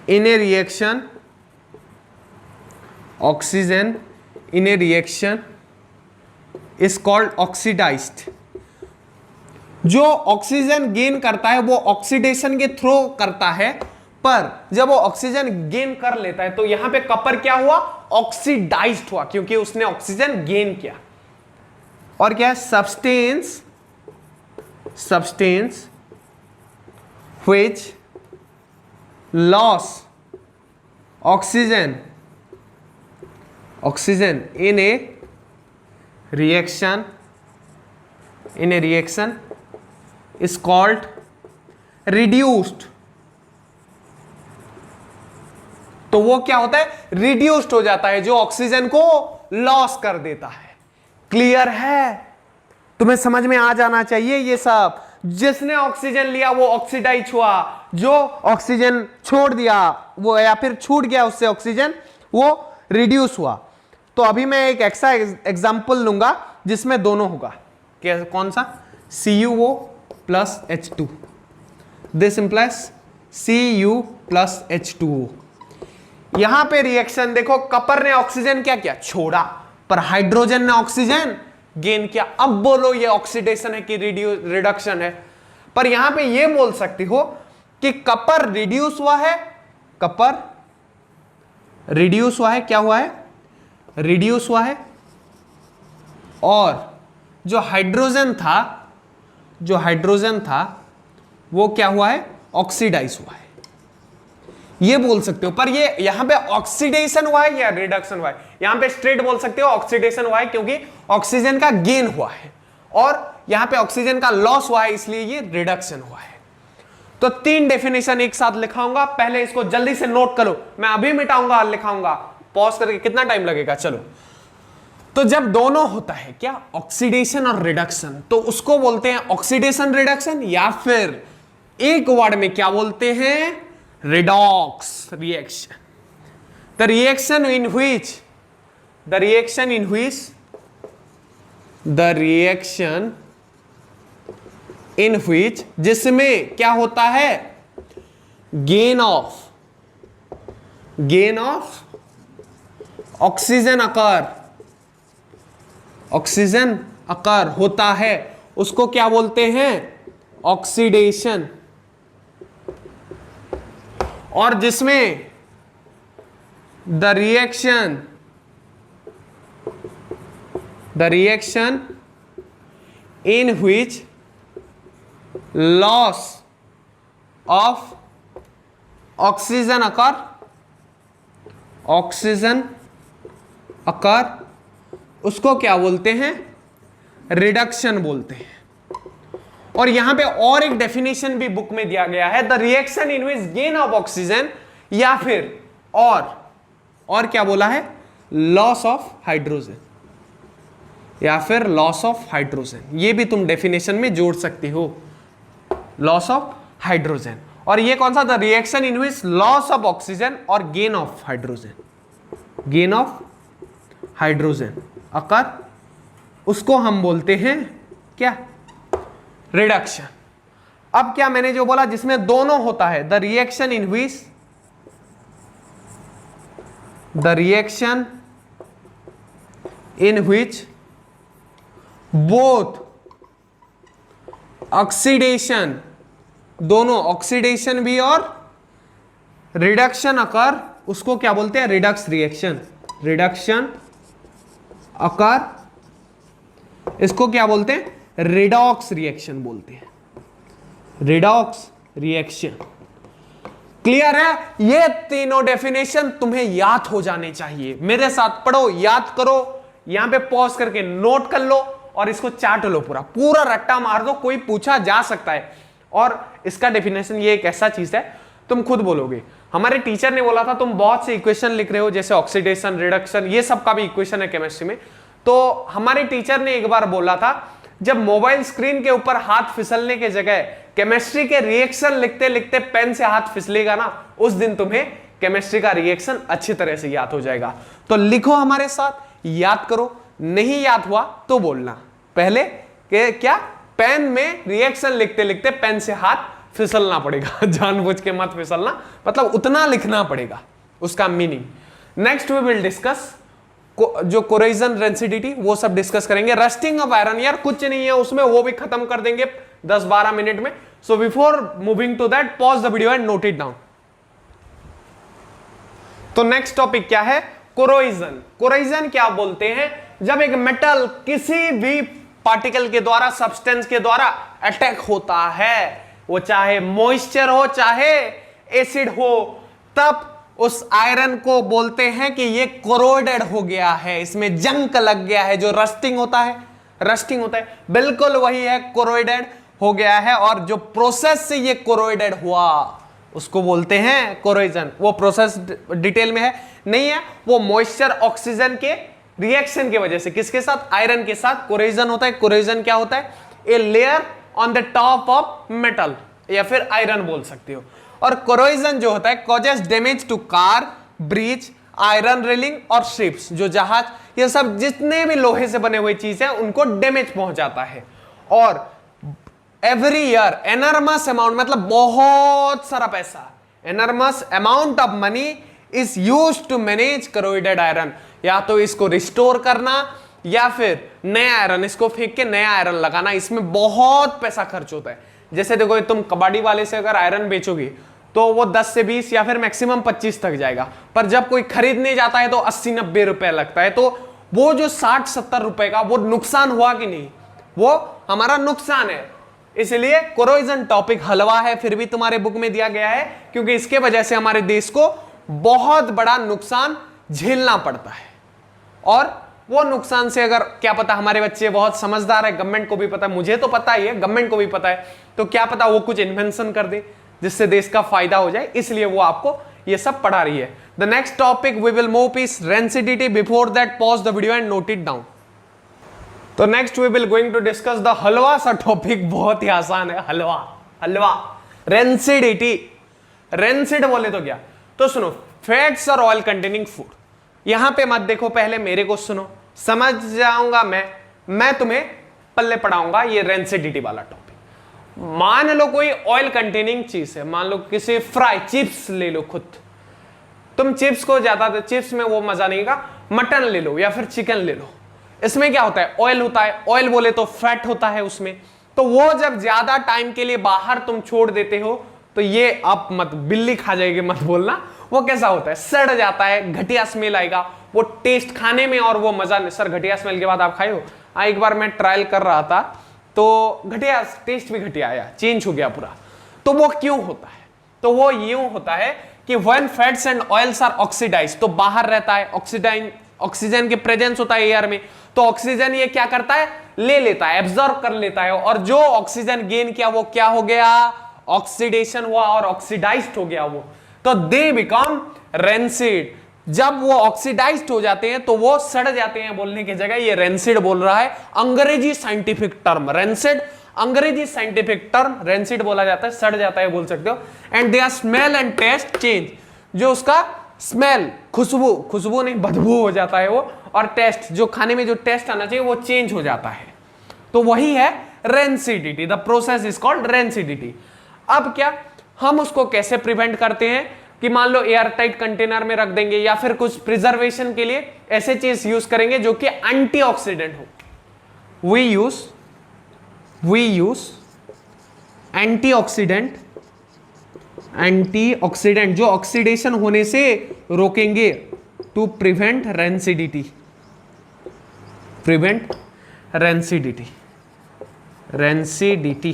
in a reaction, oxygen in a reaction is called oxidised. जो ऑक्सीजन गेन करता है वो ऑक्सीडेशन के थ्रू करता है, पर जब वो ऑक्सीजन गेन कर लेता है तो यहां पे कपर क्या हुआ, ऑक्सीडाइज्ड हुआ, क्योंकि उसने ऑक्सीजन गेन किया। और क्या है, substance, substance which loss oxygen, oxygen in a reaction, in a reaction is called reduced। तो वो क्या होता है, रिड्यूस्ड हो जाता है, जो ऑक्सीजन को लॉस कर देता है। क्लियर है, तुम्हें समझ में आ जाना चाहिए ये सब। जिसने ऑक्सीजन लिया वो ऑक्सीडाइज हुआ, जो ऑक्सीजन छोड़ दिया वो या फिर छूट गया उससे ऑक्सीजन, वो रिड्यूस हुआ। तो अभी मैं एक एक्स्ट्रा एग्जांपल लूंगा जिसमें दोनों होगा। कौन सा, CuO plus H2, this implies Cu plus H2O। यहां पे रिएक्शन देखो, कपर ने ऑक्सीजन क्या किया, छोड़ा, पर हाइड्रोजन ने ऑक्सीजन गेन किया। अब बोलो ये ऑक्सीडेशन है कि रिडक्शन है? पर यहां पे ये बोल सकते हो कि कपर रिड्यूस हुआ है, कपर रिड्यूस हुआ है, क्या हुआ है, रिड्यूस हुआ है, और जो हाइड्रोजन था वो क्या हुआ है, ऑक्सीडाइज हुआ है। ये बोल सकते हो, पर ये यहां पे ऑक्सीडेशन हुआ है या रिडक्शन हुआ है? यहां पे स्ट्रेट बोल सकते हो ऑक्सीडेशन हुआ है, क्योंकि ऑक्सीजन का गेन हुआ है और यहां पे ऑक्सीजन का लॉस हुआ है, इसलिए ये रिडक्शन हुआ है। तो 3 डेफिनेशन एक साथ लिखाऊंगा, पहले इसको जल्दी से नोट करो, मैं अभी मिटाऊंगा और लिखाऊंगा, पॉज करके कितना टाइम लगेगा, चलो। तो जब दोनों होता है क्या, ऑक्सीडेशन और रिडक्शन, तो उसको बोलते हैं ऑक्सीडेशन रिडक्शन, या फिर एक वर्ड में क्या बोलते हैं, redox reaction. The reaction in which जिसमें क्या होता है, gain of ऑक्सीजन अकर होता है, उसको क्या बोलते हैं, ऑक्सीडेशन। और जिसमें the reaction in which loss of oxygen occur, उसको क्या बोलते हैं, रिडक्शन बोलते हैं। और यहां पे और एक डेफिनेशन भी बुक में दिया गया है, the reaction in which gain of oxygen, या फिर और क्या बोला है, लॉस ऑफ हाइड्रोजन, या फिर लॉस ऑफ हाइड्रोजन। ये भी तुम डेफिनेशन में जोड़ सकते हो, लॉस ऑफ हाइड्रोजन। और ये कौन सा, the reaction in which loss of oxygen और गेन ऑफ हाइड्रोजन अकर, उसको हम बोलते हैं क्या, रिडक्शन। अब क्या मैंने जो बोला, जिसमें दोनों होता है, the reaction in which both oxidation, दोनों ऑक्सीडेशन भी और रिडक्शन अकर, उसको क्या बोलते हैं, रिडक्शन अकर, इसको क्या बोलते हैं, रिडॉक्स रिएक्शन बोलते हैं, रिडॉक्स रिएक्शन। क्लियर है? ये तीनों डेफिनेशन तुम्हें याद हो जाने चाहिए, मेरे साथ पढ़ो, याद करो, यहां पे पॉज करके नोट कर लो और इसको चाट लो, पूरा रट्टा मार दो, कोई पूछा जा सकता है। और इसका डेफिनेशन ये एक ऐसा चीज है, तुम खुद बोलोगे, हमारे टीचर ने बोला था तुम बहुत से इक्वेशन लिख रहे हो, जैसे ऑक्सीडेशन, रिडक्शन, ये सब का भी इक्वेशन है केमिस्ट्री में। तो हमारे टीचर ने एक बार बोला था, जब मोबाइल स्क्रीन के ऊपर हाथ फिसलने के जगह केमिस्ट्री के रिएक्शन लिखते लिखते पेन से हाथ फिसलेगा ना, उस दिन तुम्हें केमिस्ट्री का रिएक्शन अच्छी तरह से याद हो जाएगा। तो लिखो हमारे साथ, याद करो, नहीं याद हुआ तो बोलना, पहले कि क्या, पेन में रिएक्शन लिखते लिखते पेन से हाथ फिसलना पड़ेगा, जानबूझ के मत फिसलना, मतलब उतना लिखना पड़ेगा, उसका meaning. Next we will discuss जो कोरोजन रेंसिडिटी, वो सब डिस्कस करेंगे। रस्टिंग ऑफ आयरन यार कुछ नहीं है उसमें, वो भी खत्म कर देंगे 10-12 मिनट में। So before moving to that, pause the video and note it down. तो नेक्स्ट टॉपिक क्या है, कोरोजन। कोरोजन क्या बोलते हैं, जब एक मेटल किसी भी पार्टिकल के द्वारा, सब्सटेंस के द्वारा अटैक होता है, वो चाहे मॉइस्चर हो चाहे एसिड हो, तब उस आयरन को बोलते हैं कि ये कोरोडेड हो गया है, इसमें जंक लग गया है, जो रस्टिंग होता है, बिल्कुल वही है, कोरोडेड हो गया है। और जो प्रोसेस से ये कोरोडेड हुआ उसको बोलते हैं कोरोजन। वो प्रोसेस डिटेल में है नहीं है, वो मॉइस्चर ऑक्सीजन के रिएक्शन की वजह से, किसके साथ, आयरन के साथ कोरोजन होता है। कोरोजन क्या होता है, a layer on the top of metal, या फिर आयरन बोल सकते हो। और कोरोजन जो होता है, causes damage to car, bridge, iron railing और शिप्स, जो जहाज, ये सब जितने भी लोहे से बने हुए चीज है उनको डैमेज पहुंचाता है। और एवरी ईयर एनर्मस अमाउंट, मतलब बहुत सारा पैसा, enormous amount of money is used to manage corroded iron, या तो इसको रिस्टोर करना या फिर नया आयरन, इसको फेंक के नया आयरन लगाना, इसमें बहुत पैसा खर्च होता है। जैसे देखो तुम कबाड़ी वाले से अगर आयरन बेचोगे तो वो 10 से 20 या फिर मैक्सिमम 25 तक जाएगा, पर जब कोई खरीदने जाता है तो 80-90 रुपए लगता है। तो वो जो 60-70 रुपए का वो नुकसान हुआ कि नहीं, वो हमारा नुकसान है। इसलिए कोरोजन टॉपिक हलवा है, फिर भी तुम्हारे बुक में दिया गया है, क्योंकि इसके वजह से हमारे देश को बहुत बड़ा नुकसान झेलना पड़ता है। और वो नुकसान से अगर क्या पता हमारे बच्चे बहुत समझदार है, गवर्नमेंट को भी पता है, मुझे तो पता ही है, गवर्नमेंट को भी पता है, तो क्या पता वो कुछ इन्वेंशन कर दे जिससे देश का फायदा हो जाए, इसलिए वो आपको ये सब पढ़ा रही है। The next topic we will move is rancidity. Before that pause the video and note it down. तो next we will going to discuss the हलवा सा टॉपिक, बहुत ही आसान है। हलवा, हलवा, रेंसिडिटी। रेंसिड बोले तो क्या, तो सुनो, फैट्स और ऑयल कंटेनिंग फूड। यहां पे मत देखो, पहले मेरे को सुनो, समझ जाऊंगा मैं तुम्हें पल्ले पढ़ाऊंगा ये रेंसिडिटी वाला टॉपिक। मान लो कोई ऑयल कंटेनिंग चीज है, मान लो किसी फ्राई चिप्स ले लो, खुद तुम चिप्स को ज्यादा, चिप्स में वो मजा नहीं का, मटन ले लो या फिर चिकन ले लो, इसमें क्या होता है, ऑयल होता है। ऑयल बोले तो फैट होता है उसमें, तो वो जब ज्यादा टाइम के लिए बाहर तुम छोड़ देते हो तो ये आप मत, बिल्ली खा जाएगी मत बोलना, वो कैसा होता है, सड़ जाता है, घटिया स्मेल आएगा, वो टेस्ट खाने में और वो मजा नहीं। सर घटिया स्मेल के बाद आप खाए हो? एक बार मैं ट्रायल कर रहा था तो घटिया, टेस्ट भी घटिया आया, चेंज हो गया पूरा। तो वो क्यों होता है, तो वो यूं होता है कि when fats and oils are oxidise, तो बाहर रहता है, ऑक्सीजन के प्रेजेंस होता है एयर में, तो ऑक्सीजन ये क्या करता है, ले लेता है, एब्जॉर्ब कर लेता है, और जो ऑक्सीजन गेन किया वो क्या हो गया, ऑक्सीडेशन हुआ और ऑक्सीडाइज्ड हो गया वो, तो दे बिकम रेंसिड। जब वो ऑक्सीडाइज्ड हो जाते हैं तो वो सड़ जाते हैं, बोलने की जगह ये रेंसिड बोल रहा है। अंग्रेजी साइंटिफिक टर्म रेंसिड, अंग्रेजी साइंटिफिक टर्म रेंसिड बोला जाता है, सड़ जाता है बोल सकते हो। And their smell and taste change, जो उसका स्मेल, खुशबू, खुशबू नहीं बदबू हो जाता है वो, और टेस्ट, जो खाने में जो टेस्ट आना चाहिए वो चेंज हो जाता है, तो वही है rancidity. The process is called rancidity. अब क्या हम उसको कैसे प्रिवेंट करते हैं कि मान लो एयर टाइट कंटेनर में रख देंगे या फिर कुछ प्रिजर्वेशन के लिए ऐसे चीज यूज करेंगे जो कि एंटीऑक्सीडेंट हो। वी यूज एंटीऑक्सीडेंट जो ऑक्सीडेशन होने से रोकेंगे, to prevent rancidity, prevent rancidity, rancidity.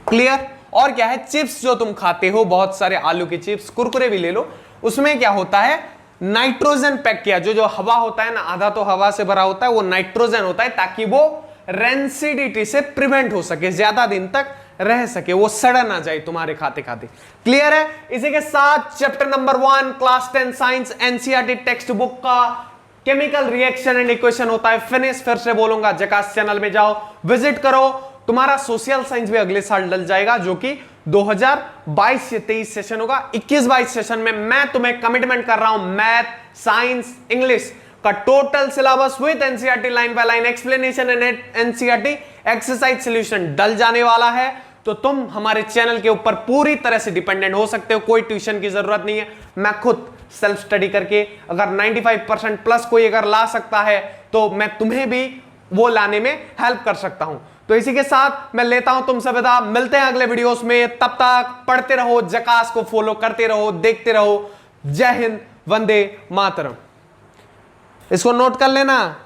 Clear? और क्या है, चिप्स जो तुम खाते हो, बहुत सारे आलू के चिप्स, कुरकुरे भी ले लो, उसमें क्या होता है, नाइट्रोजन पैक किया, जो हवा होता है ना, आधा तो हवा से भरा होता है, वो नाइट्रोजन होता है, ताकि वो रेंसिडिटी से प्रिवेंट हो सके, ज्यादा दिन तक रह सके, वो सड़ ना जाए तुम्हारे खाते खाते। क्लियर है? इसी के साथ chapter number 1 class 10 science NCERT text book का केमिकल रिएक्शन एंड इक्वेशन होता है फिनिश। फिर से बोलूंगा, जकास चैनल में जाओ, विजिट करो, तुम्हारा सोशल साइंस भी अगले साल डल जाएगा, जो कि 2022 से 23 सेशन होगा। 21-22 सेशन में मैं तुम्हें कमिटमेंट कर रहा हूं, मैथ, साइंस, इंग्लिश का total syllabus with NCERT line by line explanation and NCERT exercise solution डल जाने वाला है। तो तुम हमारे चैनल के ऊपर पूरी तरह से डिपेंडेंट हो सकते हो, कोई ट्यूशन की जरूरत नहीं है। मैं खुद सेल्फ स्टडी करके अगर 95% प्लस कोई अगर ला सकता है तो मैं तुम्हें भी वो लाने में हेल्प कर सकता हूं। तो इसी के साथ मैं लेता हूं तुमसे विदा, मिलते हैं अगले वीडियोस में, तब तक पढ़ते रहो, जकास को फॉलो करते रहो, देखते रहो। जय हिंद, वंदे मातरम। इसको नोट कर लेना।